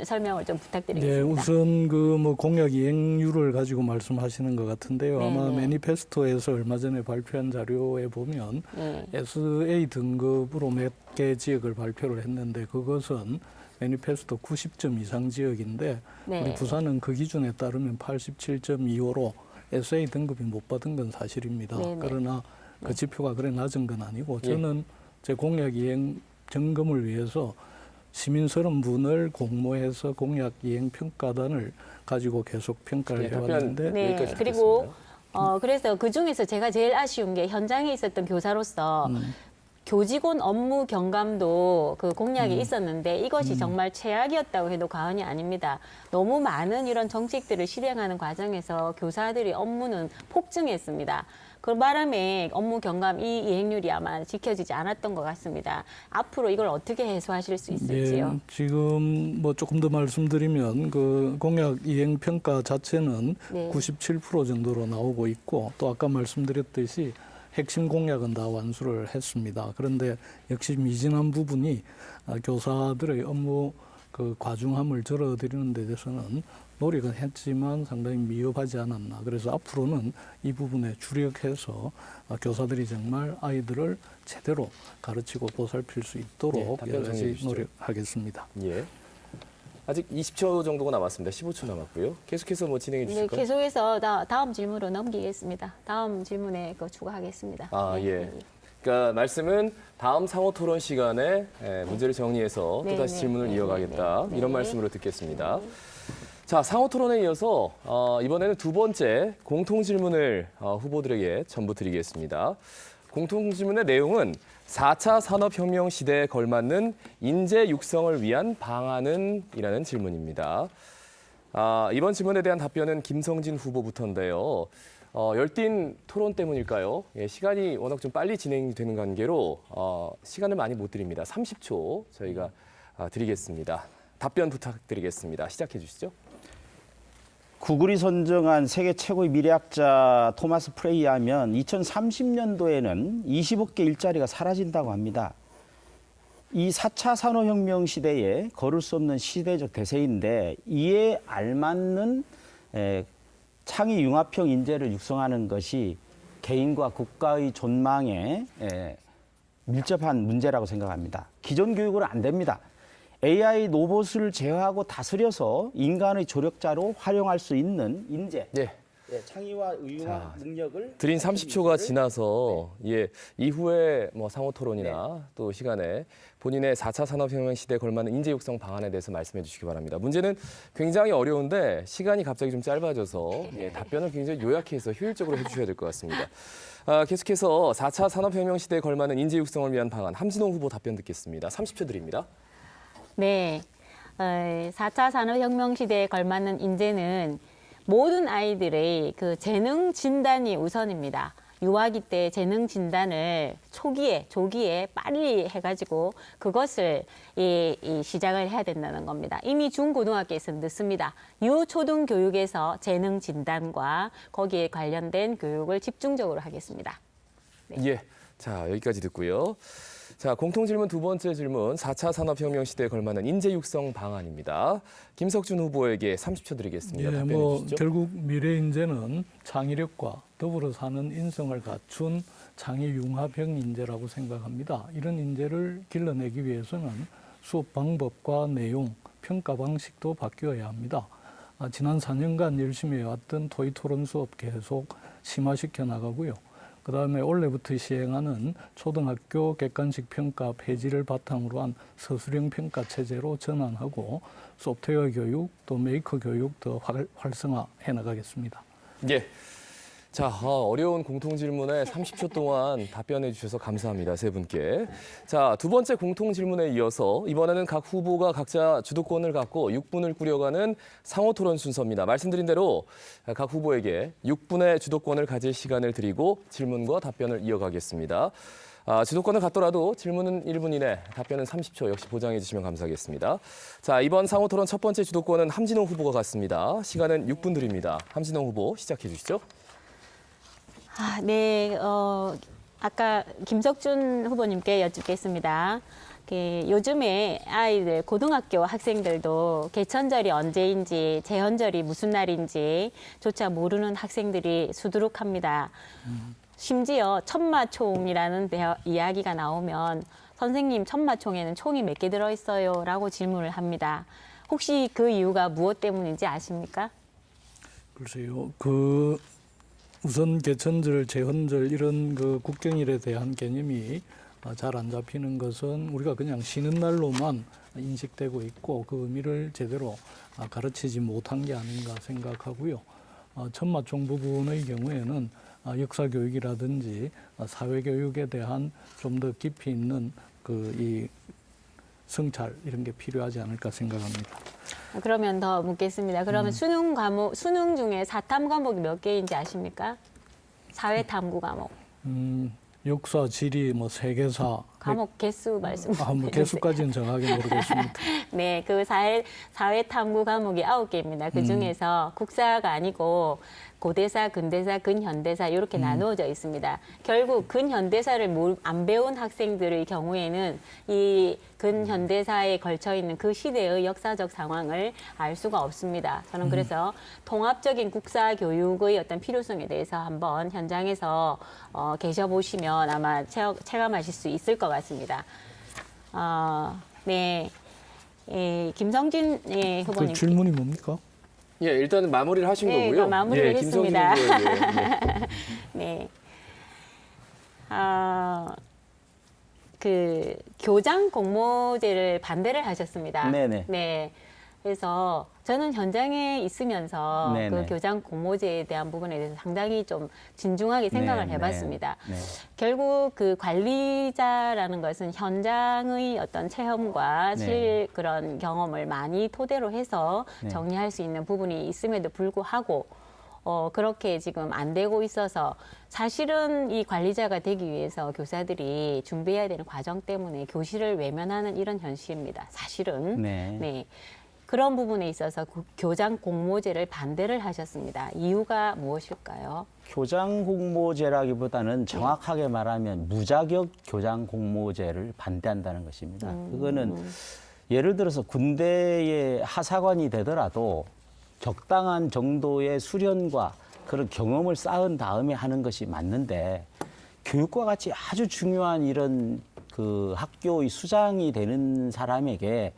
설명을 좀 네, 부탁드리겠습니다. 우선 그 뭐 공약 이행률을 가지고 말씀하시는 것 같은데요. 네, 아마 네. 매니페스토에서 얼마 전에 발표한 자료에 보면 네. SA 등급으로 몇 개 지역을 발표를 했는데 그것은 매니페스토 90점 이상 지역인데 네. 우리 부산은 그 기준에 따르면 87.25로 SA 등급이 못 받은 건 사실입니다. 네, 네. 그러나 그 지표가 그래 낮은 건 아니고 예. 저는 제 공약 이행 점검을 위해서 시민 30분을 공모해서 공약 이행 평가단을 가지고 계속 평가를 예, 답변 해왔는데 네, 여기까지 그리고 듣겠습니다. 그래서 그 중에서 제가 제일 아쉬운 게 현장에 있었던 교사로서 교직원 업무 경감도 그 공약이 있었는데 이것이 정말 최악이었다고 해도 과언이 아닙니다. 너무 많은 이런 정책들을 실행하는 과정에서 교사들의 업무는 폭증했습니다. 그 바람에 업무 경감 이 이행률이 아마 지켜지지 않았던 것 같습니다. 앞으로 이걸 어떻게 해소하실 수 있을지요? 예, 지금 뭐 조금 더 말씀드리면 그 공약 이행 평가 자체는 네. 97% 정도로 나오고 있고 또 아까 말씀드렸듯이 핵심 공약은 다 완수를 했습니다. 그런데 역시 미진한 부분이 교사들의 업무 그 과중함을 줄어드리는 데 대해서는 노력은 했지만 상당히 미흡하지 않았나. 그래서 앞으로는 이 부분에 주력해서 교사들이 정말 아이들을 제대로 가르치고 보살필 수 있도록 예, 답변 여러 정리해 가지 주시죠. 노력하겠습니다. 예. 아직 20초 정도가 남았습니다. 15초 남았고요. 계속해서 뭐 진행해 네, 주실까요? 계속해서 다음 질문으로 넘기겠습니다. 다음 질문에 추가하겠습니다. 예. 그러니까 말씀은 다음 상호 토론 시간에 문제를 정리해서 네, 또다시 네, 질문을 네, 이어가겠다. 네. 이런 말씀으로 듣겠습니다. 자, 상호 토론에 이어서 이번에는 두 번째 공통 질문을 후보들에게 전부 드리겠습니다. 공통 질문의 내용은 4차 산업혁명 시대에 걸맞는 인재 육성을 위한 방안은? 이라는 질문입니다. 이번 질문에 대한 답변은 김성진 후보부터인데요. 열띤 토론 때문일까요? 예, 시간이 워낙 좀 빨리 진행되는 관계로 시간을 많이 못 드립니다. 30초 저희가 드리겠습니다. 답변 부탁드리겠습니다. 시작해 주시죠. 구글이 선정한 세계 최고의 미래학자 토마스 프레이에 하면 2030년도에는 20억 개 일자리가 사라진다고 합니다. 이 4차 산업혁명 시대에 걸을 수 없는 시대적 대세인데 이에 알맞는 창의 융합형 인재를 육성하는 것이 개인과 국가의 존망에 밀접한 문제라고 생각합니다. 기존 교육은 안 됩니다. AI 로봇을 제어하고 다스려서 인간의 조력자로 활용할 수 있는 인재, 네. 창의와 융합 능력을 드린 30초가 지나서 이후에 뭐 상호 토론이나 또 시간에 본인의 4차 산업혁명 시대에 걸맞는 인재 육성 방안에 대해서 말씀해 주시기 바랍니다. 문제는 굉장히 어려운데 시간이 갑자기 좀 짧아져서 답변을 굉장히 요약해서 효율적으로 해주셔야 될 것 같습니다. 계속해서 4차 산업혁명 시대에 걸맞는 인재 육성을 위한 방안 함진호 후보 답변 듣겠습니다. 30초 드립니다. 네, 4차 산업혁명 시대에 걸맞는 인재는 모든 아이들의 그 재능 진단이 우선입니다. 유아기 때 재능 진단을 조기에 빨리 해가지고 그것을 시작을 해야 된다는 겁니다. 이미 중고등학교에서는 늦습니다. 유초등 교육에서 재능 진단과 거기에 관련된 교육을 집중적으로 하겠습니다. 예, 자 여기까지 듣고요. 자, 공통 질문 두 번째 질문, 4차 산업혁명 시대에 걸맞는 인재 육성 방안입니다. 김석준 후보에게 30초 드리겠습니다. 예, 답변해 주시죠. 결국 미래 인재는 창의력과 더불어 사는 인성을 갖춘 창의 융합형 인재라고 생각합니다. 이런 인재를 길러내기 위해서는 수업 방법과 내용, 평가 방식도 바뀌어야 합니다. 지난 4년간 열심히 해왔던 토의 토론 수업 계속 심화시켜 나가고요. 그다음에 올해부터 시행하는 초등학교 객관식 평가 폐지를 바탕으로 한 서술형 평가 체제로 전환하고 소프트웨어 교육 또 메이커 교육 더 활성화해 나가겠습니다. 예. 자, 어려운 공통 질문에 30초 동안 답변해 주셔서 감사합니다. 세 분께. 자, 두 번째 공통 질문에 이어서 이번에는 각 후보가 각자 주도권을 갖고 6분을 꾸려가는 상호 토론 순서입니다. 말씀드린 대로 각 후보에게 6분의 주도권을 가질 시간을 드리고 질문과 답변을 이어가겠습니다. 주도권을 갖더라도 질문은 1분 이내, 답변은 30초 역시 보장해 주시면 감사하겠습니다. 자, 이번 상호 토론 첫 번째 주도권은 함진호 후보가 갖습니다. 시간은 6분 드립니다. 함진호 후보 시작해 주시죠. 네, 아까 김석준 후보님께 여쭙겠습니다. 요즘에 아이들, 고등학교 학생들도 개천절이 언제인지, 제헌절이 무슨 날인지조차 모르는 학생들이 수두룩합니다. 심지어 천마총이라는 이야기가 나오면 선생님 천마총에는 총이 몇 개 들어있어요? 라고 질문을 합니다. 혹시 그 이유가 무엇 때문인지 아십니까? 글쎄요, 우선 개천절, 제헌절 이런 그 국경일에 대한 개념이 잘 안 잡히는 것은 우리가 그냥 쉬는 날로만 인식되고 있고 그 의미를 제대로 가르치지 못한 게 아닌가 생각하고요. 천마총 부분의 경우에는 역사 교육이라든지 사회 교육에 대한 좀 더 깊이 있는 이 성찰 이런 게 필요하지 않을까 생각합니다. 그러면 더 묻겠습니다. 그러면 수능 중에 사탐 과목이 몇 개인지 아십니까? 사회탐구 과목. 역사, 지리, 세계사. 과목 개수 말씀. 개수까지는 정확하게 모르겠습니다. 네, 그 사회탐구 과목이 9개입니다. 그 중에서 국사가 아니고 고대사, 근대사, 근현대사 이렇게 나누어져 있습니다. 결국 근현대사를 안 배운 학생들의 경우에는 이 근현대사에 걸쳐 있는 그 시대의 역사적 상황을 알 수가 없습니다. 저는 그래서 통합적인 국사 교육의 어떤 필요성에 대해서 한번 현장에서 계셔보시면 아마 체감하실 수 있을 것 같습니다. 네, 김성진 후보님. 그 질문이 뭡니까? 예, 일단은 마무리를 하신 네, 거고요. 마무리를 김성진 했습니다. 후보에게. 네. 그 교장 공모제를 반대를 하셨습니다. 네네. 네. 그래서 저는 현장에 있으면서 네네. 그 교장 공모제에 대한 부분에 대해서 상당히 좀 진중하게 생각을 네, 해봤습니다. 네. 결국 그 관리자라는 것은 현장의 어떤 체험과 네. 그런 경험을 많이 토대로 해서 네. 정리할 수 있는 부분이 있음에도 불구하고 그렇게 지금 안 되고 있어서 사실은 이 관리자가 되기 위해서 교사들이 준비해야 되는 과정 때문에 교실을 외면하는 이런 현실입니다. 사실은. 네. 네. 그런 부분에 있어서 교장 공모제를 반대를 하셨습니다. 이유가 무엇일까요? 교장 공모제라기보다는 정확하게 말하면 무자격 교장 공모제를 반대한다는 것입니다. 그거는 예를 들어서 군대의 하사관이 되더라도 적당한 정도의 수련과 그런 경험을 쌓은 다음에 하는 것이 맞는데 교육과 같이 아주 중요한 이런 그 학교의 수장이 되는 사람에게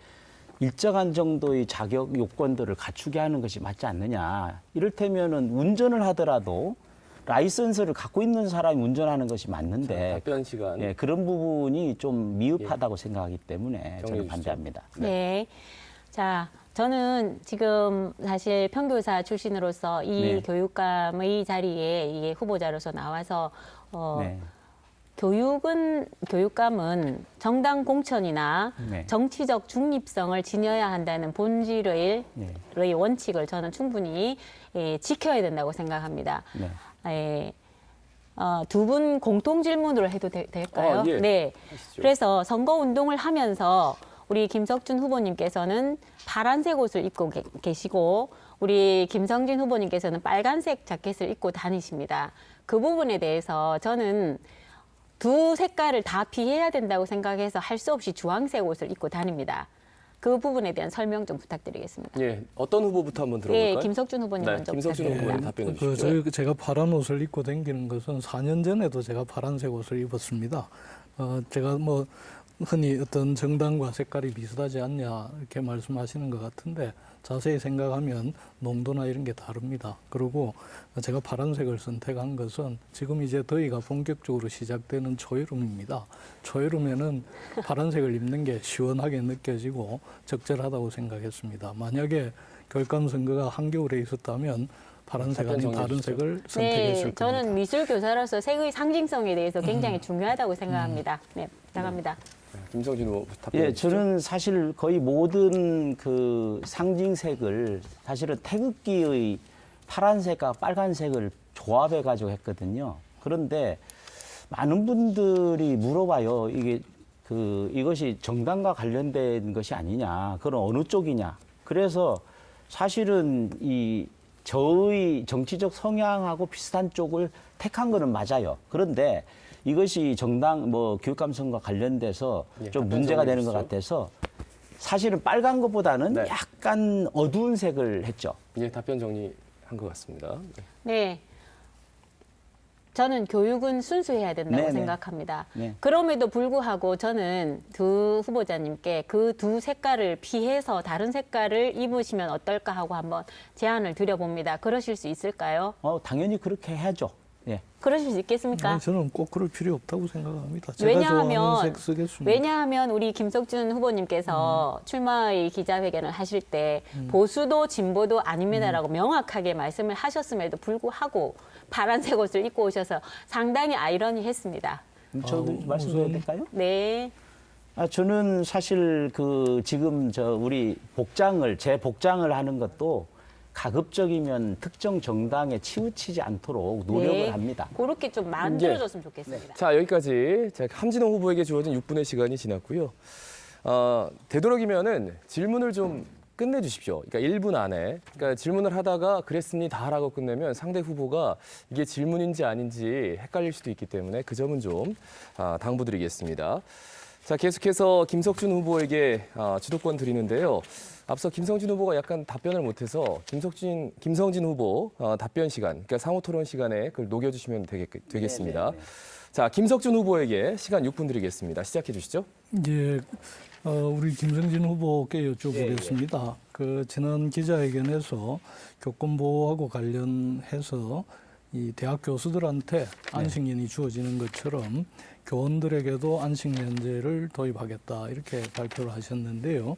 일정한 정도의 자격 요건들을 갖추게 하는 것이 맞지 않느냐. 이를테면은 운전을 하더라도 라이선스를 갖고 있는 사람이 운전하는 것이 맞는데 답변 시간. 예, 그런 부분이 좀 미흡하다고 생각하기 때문에 정리해 저는 주시죠. 반대합니다. 네. 자, 저는 지금 사실 평교사 출신으로서 이 네. 교육감의 자리에 이게 후보자로서 나와서 네. 교육감은 정당 공천이나 네. 정치적 중립성을 지녀야 한다는 본질의 네. 원칙을 저는 충분히 지켜야 된다고 생각합니다. 네. 두 분 공통 질문으로 해도 될까요? 예. 네. 하시죠. 그래서 선거 운동을 하면서 우리 김석준 후보님께서는 파란색 옷을 입고 계시고 우리 김성진 후보님께서는 빨간색 자켓을 입고 다니십니다. 그 부분에 대해서 저는 두 색깔을 다 피해야 된다고 생각해서 할 수 없이 주황색 옷을 입고 다닙니다. 그 부분에 대한 설명 좀 부탁드리겠습니다. 예, 어떤 후보부터 한번 들어볼까요? 예, 김석준 후보님 네, 먼저 김석준 부탁드립니다. 후보님 답변해 주시죠. 제가 파란 옷을 입고 다니는 것은 4년 전에도 제가 파란색 옷을 입었습니다. 제가 뭐 흔히 어떤 정당과 색깔이 비슷하지 않냐 이렇게 말씀하시는 것 같은데 자세히 생각하면 농도나 이런 게 다릅니다. 그리고 제가 파란색을 선택한 것은 지금 이제 더위가 본격적으로 시작되는 초여름입니다. 초여름에는 파란색을 입는 게 시원하게 느껴지고 적절하다고 생각했습니다. 만약에 교육감 선거가 한겨울에 있었다면 파란색 아닌 다른 색을 선택했을 겁니다. 저는 미술 교사로서 색의 상징성에 대해서 굉장히 중요하다고 생각합니다. 네, 부탁합니다. 김성진 후보 답변해 예, 주시죠. 저는 사실 거의 모든 그 상징색을 사실은 태극기의 파란색과 빨간색을 조합해 가지고 했거든요. 그런데 많은 분들이 물어봐요. 이것이 정당과 관련된 것이 아니냐. 그럼 어느 쪽이냐. 그래서 사실은 저의 정치적 성향하고 비슷한 쪽을 택한 거는 맞아요. 그런데 이것이 정당 교육감 선거와 관련돼서 예, 좀 답변 문제가 되는 것 정리해 같아서 사실은 빨간 것보다는 네. 약간 어두운 색을 했죠. 예, 답변 정리한 것 같습니다. 네. 네. 저는 교육은 순수해야 된다고 네네. 생각합니다. 네. 그럼에도 불구하고 저는 두 후보자님께 그 두 색깔을 피해서 다른 색깔을 입으시면 어떨까 하고 한번 제안을 드려봅니다. 그러실 수 있을까요? 당연히 그렇게 해야죠. 예. 그러실 수 있겠습니까? 아니, 저는 꼭 그럴 필요 없다고 생각합니다. 제가 좋아하는 색 쓰겠습니다. 왜냐하면 우리 김석준 후보님께서 출마의 기자회견을 하실 때 보수도 진보도 아닙니다라고 명확하게 말씀을 하셨음에도 불구하고 파란색 옷을 입고 오셔서 상당히 아이러니했습니다. 저도 말씀드려도 될까요? 네. 저는 사실 지금 제 복장을 하는 것도 가급적이면 특정 정당에 치우치지 않도록 노력을 네. 합니다. 그렇게 좀 만들어줬으면 좋겠습니다. 자, 여기까지 함진호 후보에게 주어진 6분의 시간이 지났고요. 되도록이면은 질문을 좀 끝내주십시오. 그러니까 1분 안에. 그러니까 질문을 하다가 그랬습니다라고 끝내면 상대 후보가 이게 질문인지 아닌지 헷갈릴 수도 있기 때문에 그 점은 좀 당부드리겠습니다. 자, 계속해서 김석준 후보에게 주도권 드리는데요. 앞서 김성진 후보가 약간 답변을 못해서 김성진 후보 답변 시간, 그러니까 상호 토론 시간에 그걸 녹여주시면 되겠습니다. 자, 김석준 후보에게 시간 6분 드리겠습니다. 시작해 주시죠. 예, 우리 김성진 후보께 여쭤보겠습니다. 지난 기자회견에서 교권 보호하고 관련해서 이 대학 교수들한테 안식년이 주어지는 것처럼 교원들에게도 안식년제를 도입하겠다 이렇게 발표를 하셨는데요.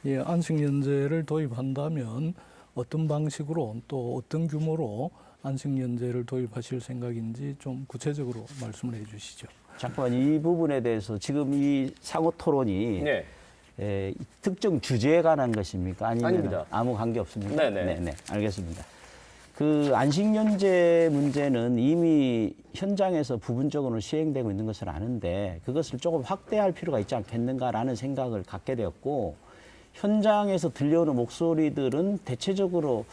이 안식년제를 도입한다면 어떤 방식으로 또 어떤 규모로 안식년제를 도입하실 생각인지 좀 구체적으로 말씀을 해주시죠. 잠깐만 이 부분에 대해서 지금 이 상호 토론이 특정 주제에 관한 것입니까? 아니면 아닙니다. 아무 관계 없습니까? 네네. 네, 알겠습니다. 그 안식년제 문제는 이미 현장에서 부분적으로 시행되고 있는 것을 아는데 그것을 조금 확대할 필요가 있지 않겠는가라는 생각을 갖게 되었고 현장에서 들려오는 목소리들은 대체적으로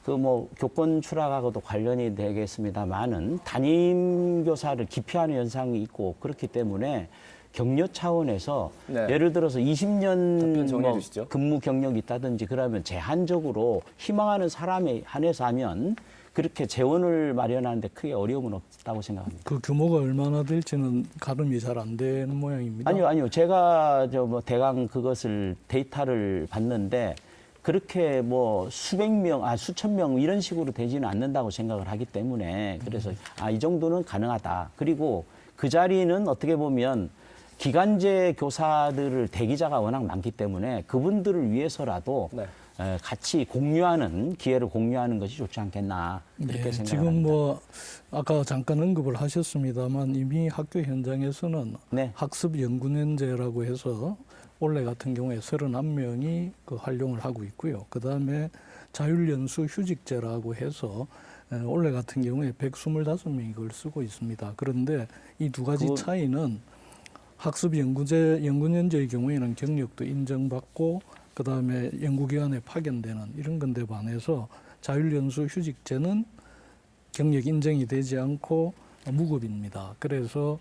그 뭐 교권 추락하고도 관련이 되겠습니다만은 담임 교사를 기피하는 현상이 있고 그렇기 때문에 격려 차원에서 네. 예를 들어서 답변 20년 정리해 뭐 주시죠. 근무 경력이 있다든지 그러면 제한적으로 희망하는 사람에 한해서 하면 그렇게 재원을 마련하는데 크게 어려움은 없다고 생각합니다. 그 규모가 얼마나 될지는 가름이 잘 안 되는 모양입니다. 아니요. 제가 저 뭐 대강 그것을 데이터를 봤는데 그렇게 뭐 수백 명, 수천 명 이런 식으로 되지는 않는다고 생각을 하기 때문에 그래서 이 정도는 가능하다. 그리고 그 자리는 어떻게 보면 기간제 교사들을 대기자가 워낙 많기 때문에 그분들을 위해서라도 네. 같이 공유하는 기회를 공유하는 것이 좋지 않겠나 그렇게 네, 생각합니다. 지금 뭐 아까 잠깐 언급을 하셨습니다만 이미 학교 현장에서는 네. 학습 연구년제라고 해서 올해 같은 경우에 31명이 그 활용을 하고 있고요. 그다음에 자율연수 휴직제라고 해서 올해 같은 경우에 125명이 그걸 쓰고 있습니다. 그런데 이 두 가지 차이는 학습 연구년제의 경우에는 경력도 인정받고 그다음에 연구기관에 파견되는 이런 건데 반해서 자율연수 휴직제는 경력 인정이 되지 않고 무급입니다. 그래서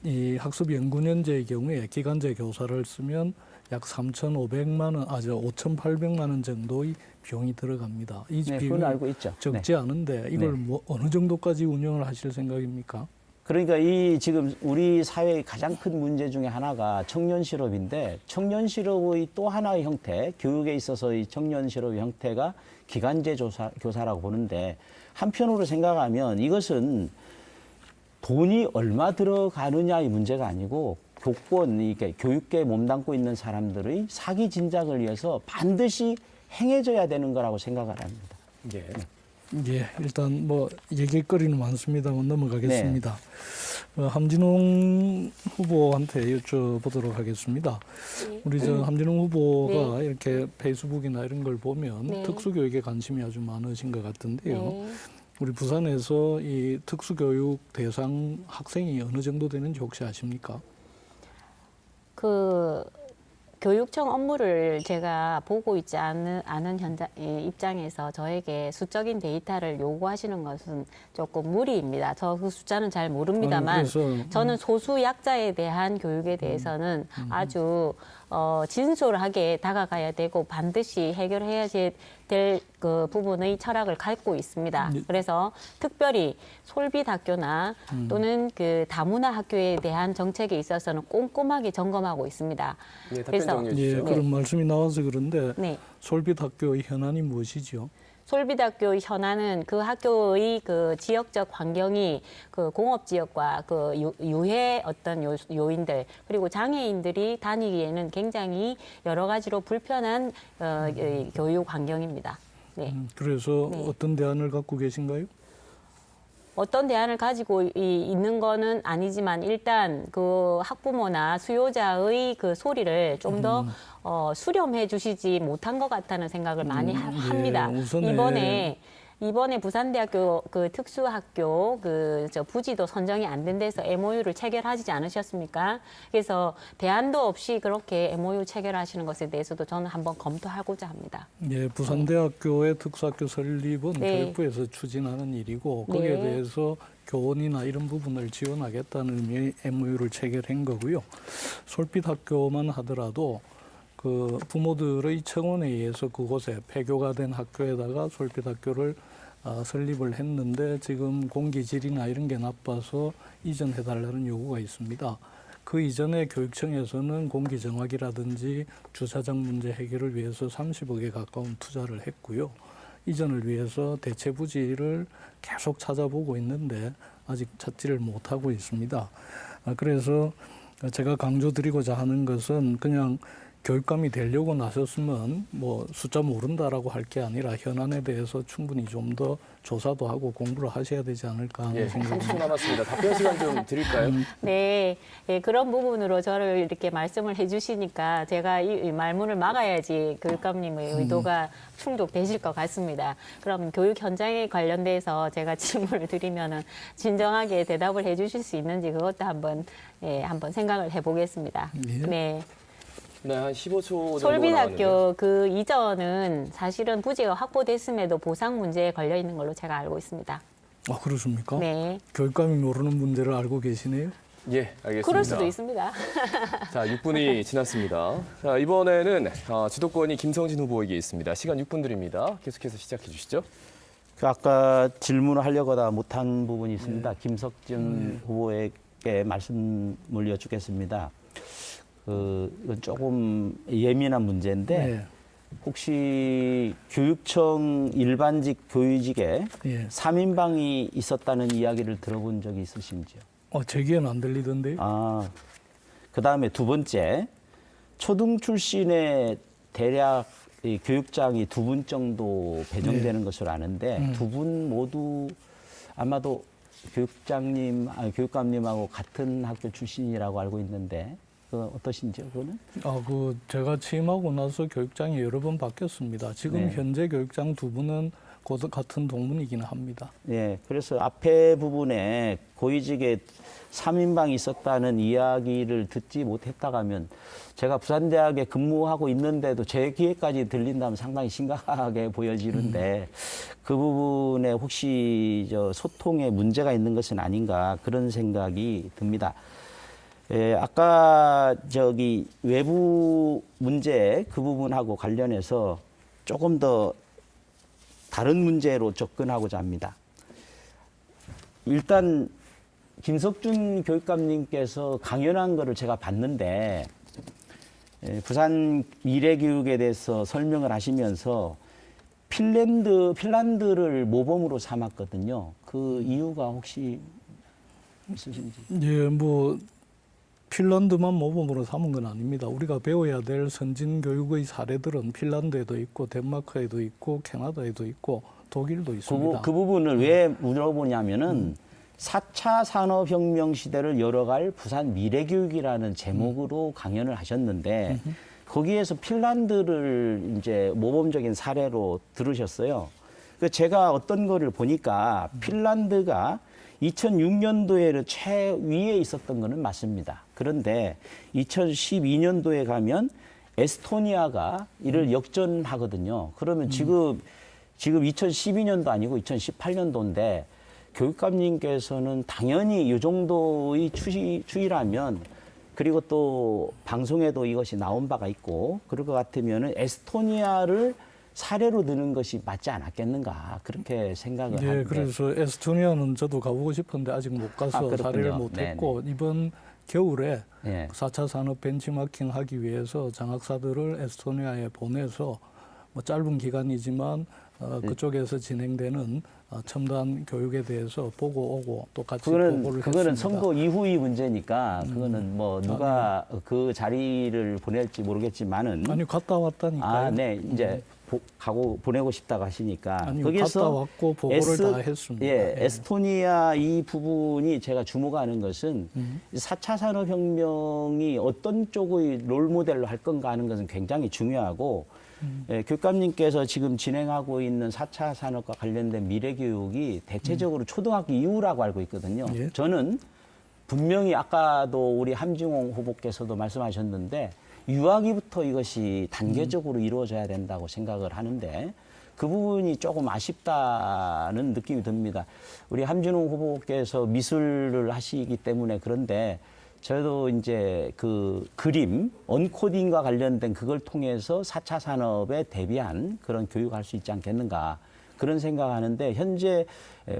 이 학습 연구년제의 경우에 기간제 교사를 쓰면 약 3,500만 원, 5,800만 원 정도의 비용이 들어갑니다. 이 네, 비용이 그건 알고 있죠. 적지 않은데 이걸 네. 뭐 어느 정도까지 운영을 하실 생각입니까? 그러니까 이 지금 우리 사회의 가장 큰 문제 중에 하나가 청년 실업인데 청년 실업의 또 하나의 형태, 교육에 있어서의 청년 실업의 형태가 기간제 교사라고 보는데 한편으로 생각하면 이것은 돈이 얼마 들어가느냐의 문제가 아니고 이게 교육계에 몸담고 있는 사람들의 사기 진작을 위해서 반드시 행해져야 되는 거라고 생각을 합니다. 예. 예, 일단 뭐 얘기거리는 많습니다만 넘어가겠습니다. 네. 함진홍 후보한테 여쭤보도록 하겠습니다. 우리 저 함진홍 후보가 네. 이렇게 페이스북이나 이런 걸 보면 네. 특수교육에 관심이 아주 많으신 것 같은데요. 네. 우리 부산에서 이 특수교육 대상 학생이 어느 정도 되는지 혹시 아십니까? 그 교육청 업무를 제가 보고 있지 않은 입장에서 저에게 수적인 데이터를 요구하시는 것은 조금 무리입니다. 저 그 숫자는 잘 모릅니다만 저는 소수 약자에 대한 교육에 대해서는 아주 진솔하게 다가가야 되고 반드시 해결해야 될 그 부분의 철학을 갖고 있습니다. 그래서 특별히 솔빛 학교나 또는 그 다문화 학교에 대한 정책에 있어서는 꼼꼼하게 점검하고 있습니다. 네, 답변 정리해 예, 주시죠. 그런 말씀이 나와서 그런데 네. 솔빛 학교의 현안이 무엇이지요? 솔빛학교 현안은 그 학교의 그 지역적 환경이 그 공업 지역과 그 유해 어떤 요인들 그리고 장애인들이 다니기에는 굉장히 여러 가지로 불편한 교육 환경입니다. 네. 그래서 네. 어떤 대안을 갖고 계신가요? 어떤 대안을 가지고 있는 거는 아니지만 일단 그 학부모나 수요자의 그 소리를 좀 더 수렴해 주시지 못한 것 같다는 생각을 많이 합니다. 예, 우선에 이번에 부산대학교 그 특수학교 저 부지도 선정이 안 된 데서 MOU를 체결하지 않으셨습니까? 그래서 대안도 없이 그렇게 MOU 체결하시는 것에 대해서도 저는 한번 검토하고자 합니다. 예, 부산대학교의 특수학교 설립은 네. 교육부에서 추진하는 일이고 거기에 네. 대해서 교원이나 이런 부분을 지원하겠다는 의미의 MOU를 체결한 거고요. 솔빛 학교만 하더라도 그 부모들의 청원에 의해서 그곳에 폐교가 된 학교에다가 솔빛 학교를 설립을 했는데 지금 공기질이나 이런 게 나빠서 이전해달라는 요구가 있습니다. 그 이전에 교육청에서는 공기 정화기라든지 주차장 문제 해결을 위해서 30억에 가까운 투자를 했고요. 이전을 위해서 대체 부지를 계속 찾아보고 있는데 아직 찾지를 못하고 있습니다. 그래서 제가 강조드리고자 하는 것은 그냥 교육감이 되려고 나섰으면 뭐 숫자 모른다라고 할 게 아니라 현안에 대해서 충분히 좀 더 조사도 하고 공부를 하셔야 되지 않을까 하는 예, 생각이 30초 남았습니다. 답변 시간 좀 드릴까요? 네, 예, 그런 부분으로 저를 이렇게 말씀을 해주시니까 제가 이 말문을 막아야지 교육감님의 의도가 충족되실 것 같습니다. 그럼 교육 현장에 관련돼서 제가 질문을 드리면은 진정하게 대답을 해주실 수 있는지 그것도 한번 생각을 해보겠습니다. 예. 네. 네, 한 15초 정도 나왔는데요. 솔빈학교 그 이전은 사실은 부지가 확보됐음에도 보상 문제에 걸려 있는 걸로 제가 알고 있습니다. 아, 그렇습니까? 네. 교육감이 모르는 문제를 알고 계시네요. 예, 알겠습니다. 그럴 수도 있습니다. 자, 6분이 지났습니다. 자, 이번에는 주도권이 김성진 후보에게 있습니다. 시간 6분 드립니다. 계속해서 시작해 주시죠. 그 아까 질문을 하려고 하다 못한 부분이 있습니다. 김석준 후보에게 말씀을 여쭙겠습니다. 이건 조금 예민한 문제인데 네. 혹시 교육청 일반직 교유직에 예. 3인방이 있었다는 이야기를 들어본 적이 있으신지요? 제 귀에는 안 들리던데요. 그다음에 두 번째, 초등 출신의 대략 이 교육장이 2분 정도 배정되는 것으로 아는데 두 분 모두 아마도 교육감님하고 같은 학교 출신이라고 알고 있는데 어떠신지요, 그거는? 제가 취임하고 나서 교육장이 여러 번 바뀌었습니다. 지금 네. 현재 교육장 두 분은 같은 동문이기는 합니다. 예, 그래서 앞에 부분에 고위직에 3인방이 있었다는 이야기를 듣지 못했다가면 제가 부산대학에 근무하고 있는데도 제 귀에까지 들린다면 상당히 심각하게 보여지는데 그 부분에 혹시 소통에 문제가 있는 것은 아닌가 그런 생각이 듭니다. 예, 아까 외부 문제 그 부분하고 관련해서 조금 더 다른 문제로 접근하고자 합니다. 일단 김석준 교육감님께서 강연한 거를 제가 봤는데 부산 미래교육에 대해서 설명을 하시면서 핀란드를 모범으로 삼았거든요. 그 이유가 혹시 있으신지? 예, 핀란드만 모범으로 삼은 건 아닙니다. 우리가 배워야 될 선진 교육의 사례들은 핀란드에도 있고 덴마크에도 있고 캐나다에도 있고 독일도 있습니다. 그 부분을 왜 물어보냐면은 4차 산업혁명 시대를 열어갈 부산 미래교육이라는 제목으로 강연을 하셨는데 거기에서 핀란드를 이제 모범적인 사례로 들으셨어요. 그 제가 어떤 거를 보니까 핀란드가 2006년도에 최위에 있었던 거는 맞습니다. 그런데 2012년도에 가면 에스토니아가 이를 역전하거든요. 그러면 지금 2012년도 아니고 2018년도인데 교육감님께서는 당연히 이 정도의 추이라면 그리고 또 방송에도 이것이 나온 바가 있고 그럴 것 같으면은 에스토니아를 사례로 드는 것이 맞지 않았겠는가 그렇게 생각을 하는데. 그래서 에스토니아는 저도 가보고 싶은데 아직 못 가서 사례를 못했고 이번 겨울에 4차 산업 벤치마킹 하기 위해서 장학사들을 에스토니아에 보내서 짧은 기간이지만 그쪽에서 진행되는 첨단 교육에 대해서 보고 오고 또 같이 보고를 했습니다. 그거는 선거 이후의 문제니까 그거는 누가 그 자리를 보낼지 모르겠지만은 아니 갔다 왔다니까요. 네 이제 보내고 싶다고 하시니까 아니, 거기서 갔다 왔고 보고를 다 했습니다. 에스토니아 이 부분이 제가 주목하는 것은 4차 산업혁명이 어떤 쪽의 롤모델로 할 건가 하는 것은 굉장히 중요하고 교육감님께서 지금 진행하고 있는 4차 산업과 관련된 미래교육이 대체적으로 초등학교 이후라고 알고 있거든요. 저는 분명히 아까도 우리 함중홍 후보께서도 말씀하셨는데 유아기부터 이것이 단계적으로 이루어져야 된다고 생각을 하는데 그 부분이 조금 아쉽다는 느낌이 듭니다. 우리 함준홍 후보께서 미술을 하시기 때문에 그런데 저도 이제 그 그림, 언코딩과 관련된 그걸 통해서 4차 산업에 대비한 그런 교육을 할 수 있지 않겠는가 그런 생각하는데 현재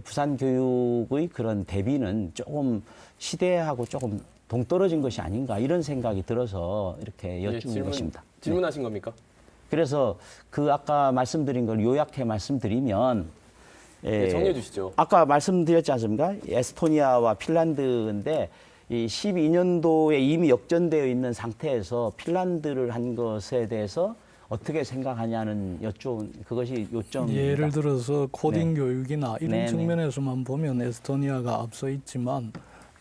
부산 교육의 그런 대비는 조금 시대하고 조금 동떨어진 것이 아닌가 이런 생각이 들어서 이렇게 여쭙는 것입니다. 질문하신 겁니까? 그래서 그 아까 말씀드린 걸 요약해 말씀드리면 정리해 주시죠. 아까 말씀드렸지 않습니까? 에스토니아와 핀란드인데 이 12년도에 이미 역전되어 있는 상태에서 핀란드를 한 것에 대해서 어떻게 생각하냐는 그것이 요점입니다. 예를 들어서 코딩 네. 교육이나 이런 네네. 측면에서만 보면 에스토니아가 앞서 있지만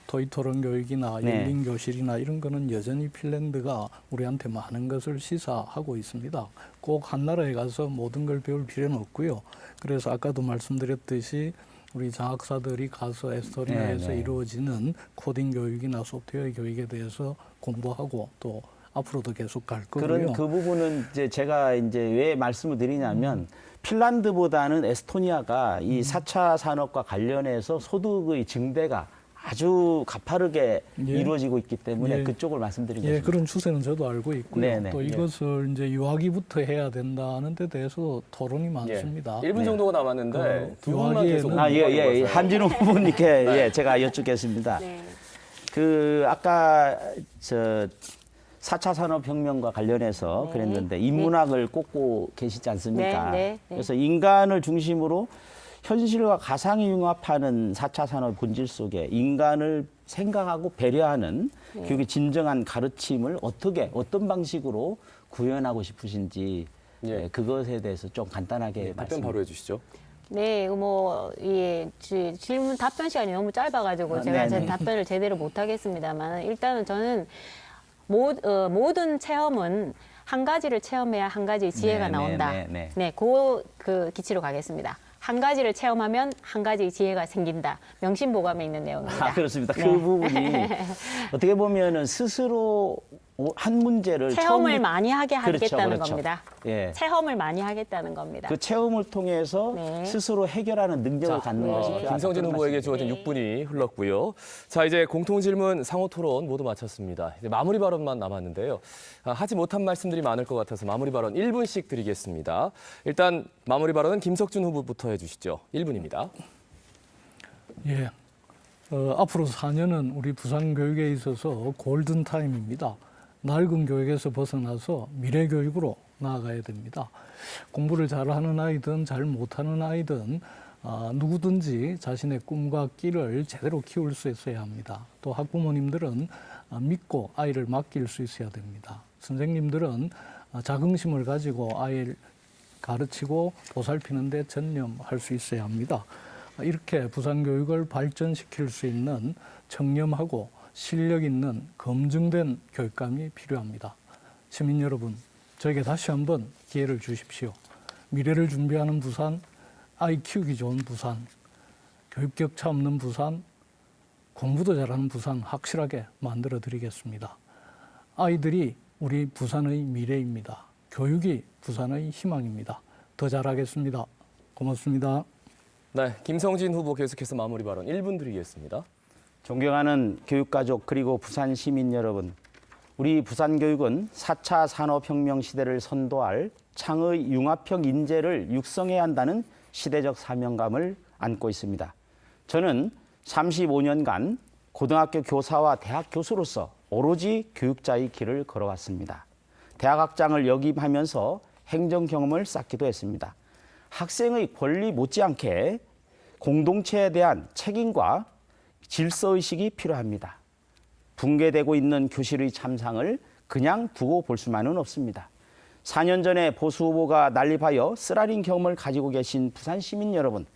토익토론 교육이나 네. 열린 교실이나 이런 거는 여전히 핀란드가 우리한테 많은 것을 시사하고 있습니다. 꼭 한 나라에 가서 모든 걸 배울 필요는 없고요. 그래서 아까도 말씀드렸듯이 우리 장학사들이 가서 에스토니아에서 네네. 이루어지는 코딩 교육이나 소프트웨어 교육에 대해서 공부하고 또 앞으로도 계속 갈 거고요. 그 부분은 이제 제가 이제 왜 말씀을 드리냐면 핀란드보다는 에스토니아가 이 4차 산업과 관련해서 소득의 증대가 아주 가파르게 예. 이루어지고 있기 때문에 예. 그쪽을 말씀드린 예, 것입니다. 그런 추세는 저도 알고 있고요. 네네. 또 예. 이것을 이제 유아기부터 해야 된다는 데 대해서 토론이 많습니다. 1분 정도가 남았는데 그 두 분만 계속 유아기에는- 아, 예, 예. 궁금한 거 한진호 후보님께 예, 제가 여쭙겠습니다. 네. 그 아까 저 4차 산업혁명과 관련해서 네. 그랬는데 인문학을 꼽고 계시지 않습니까? 네, 네, 네. 그래서 인간을 중심으로 현실과 가상이 융합하는 4차 산업 본질 속에 인간을 생각하고 배려하는 네. 교육의 진정한 가르침을 어떤 방식으로 구현하고 싶으신지 예. 예, 그것에 대해서 좀 간단하게 답변 말씀. 바로 해주시죠. 네, 질문 답변 시간이 너무 짧아가지고 제가 네네. 제 답변을 제대로 못하겠습니다만 일단은 저는 모든 체험은 한 가지를 체험해야 한 가지 지혜가 네, 나온다. 네, 네, 네, 그 기치로 가겠습니다. 한 가지를 체험하면 한 가지 지혜가 생긴다. 명심보감에 있는 내용입니다. 아, 그렇습니다. 네. 그 부분이 어떻게 보면은 스스로 한 문제를 체험을 처음부터- 많이 하게 하겠다는 그렇죠. 겁니다. 예. 체험을 많이 하겠다는 겁니다. 그 체험을 통해서 네. 스스로 해결하는 능력을 갖는 것이 필요하다. 김성진 그런 후보에게 말씀입니다. 주어진 6분이 흘렀고요. 자, 이제 공통 질문 상호 토론 모두 마쳤습니다. 이제 마무리 발언만 남았는데요. 하지 못한 말씀들이 많을 것 같아서 마무리 발언 1분씩 드리겠습니다. 일단 마무리 발언은 김석준 후보부터 해주시죠. 1분입니다. 예. 앞으로 4년은 우리 부산 교육에 있어서 골든 타임입니다. 낡은 교육에서 벗어나서 미래 교육으로 나아가야 됩니다. 공부를 잘하는 아이든 잘 못하는 아이든 누구든지 자신의 꿈과 끼를 제대로 키울 수 있어야 합니다. 또 학부모님들은 믿고 아이를 맡길 수 있어야 됩니다. 선생님들은 자긍심을 가지고 아이를 가르치고 보살피는 데 전념할 수 있어야 합니다. 이렇게 부산 교육을 발전시킬 수 있는 청렴하고 실력 있는 검증된 교육감이 필요합니다. 시민 여러분, 저에게 다시 한번 기회를 주십시오. 미래를 준비하는 부산, 아이 키우기 좋은 부산, 교육 격차 없는 부산, 공부도 잘하는 부산 확실하게 만들어 드리겠습니다. 아이들이 우리 부산의 미래입니다. 교육이 부산의 희망입니다. 더 잘하겠습니다. 고맙습니다. 네, 김성진 후보 계속해서 마무리 발언 1분 드리겠습니다. 존경하는 교육가족 그리고 부산 시민 여러분, 우리 부산 교육은 4차 산업혁명 시대를 선도할 창의 융합형 인재를 육성해야 한다는 시대적 사명감을 안고 있습니다. 저는 35년간 고등학교 교사와 대학 교수로서 오로지 교육자의 길을 걸어왔습니다. 대학학장을 역임하면서 행정 경험을 쌓기도 했습니다. 학생의 권리 못지않게 공동체에 대한 책임과 질서의식이 필요합니다. 붕괴되고 있는 교실의 참상을 그냥 두고 볼 수만은 없습니다. 4년 전에 보수 후보가 난립하여 쓰라린 경험을 가지고 계신 부산 시민 여러분,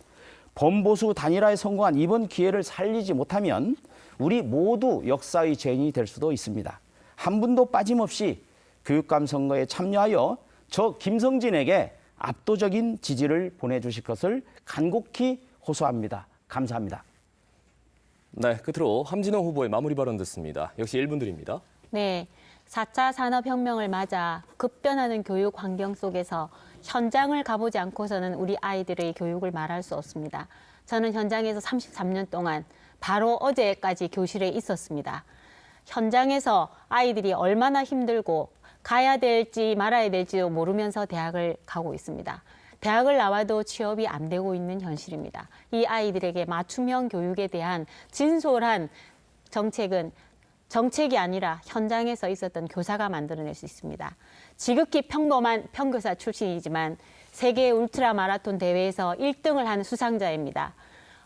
범보수 단일화에 성공한 이번 기회를 살리지 못하면 우리 모두 역사의 죄인이 될 수도 있습니다. 한 분도 빠짐없이 교육감 선거에 참여하여 저 김성진에게 압도적인 지지를 보내주실 것을 간곡히 호소합니다. 감사합니다. 네, 끝으로 함진호 후보의 마무리 발언 듣습니다. 역시 1분 드립니다. 네, 4차 산업혁명을 맞아 급변하는 교육 환경 속에서 현장을 가보지 않고서는 우리 아이들의 교육을 말할 수 없습니다. 저는 현장에서 33년 동안 바로 어제까지 교실에 있었습니다. 현장에서 아이들이 얼마나 힘들고 가야 될지 말아야 될지도 모르면서 대학을 가고 있습니다. 대학을 나와도 취업이 안 되고 있는 현실입니다. 이 아이들에게 맞춤형 교육에 대한 진솔한 정책은 정책이 아니라 현장에서 있었던 교사가 만들어낼 수 있습니다. 지극히 평범한 평교사 출신이지만 세계 울트라 마라톤 대회에서 1등을 한 수상자입니다.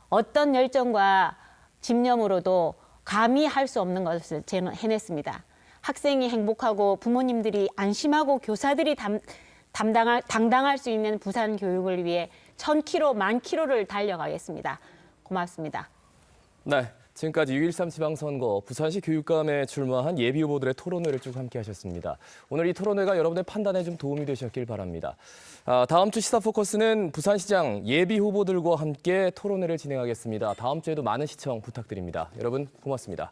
어떤 열정과 집념으로도 감히 할 수 없는 것을 저는 해냈습니다. 학생이 행복하고 부모님들이 안심하고 교사들이 당당할 수 있는 부산 교육을 위해 1000km, 10,000km를 달려가겠습니다. 고맙습니다. 네, 지금까지 6.13 지방선거 부산시 교육감에 출마한 예비후보들의 토론회를 쭉 함께 하셨습니다. 오늘 이 토론회가 여러분의 판단에 좀 도움이 되셨길 바랍니다. 다음 주 시사포커스는 부산시장 예비후보들과 함께 토론회를 진행하겠습니다. 다음 주에도 많은 시청 부탁드립니다. 여러분 고맙습니다.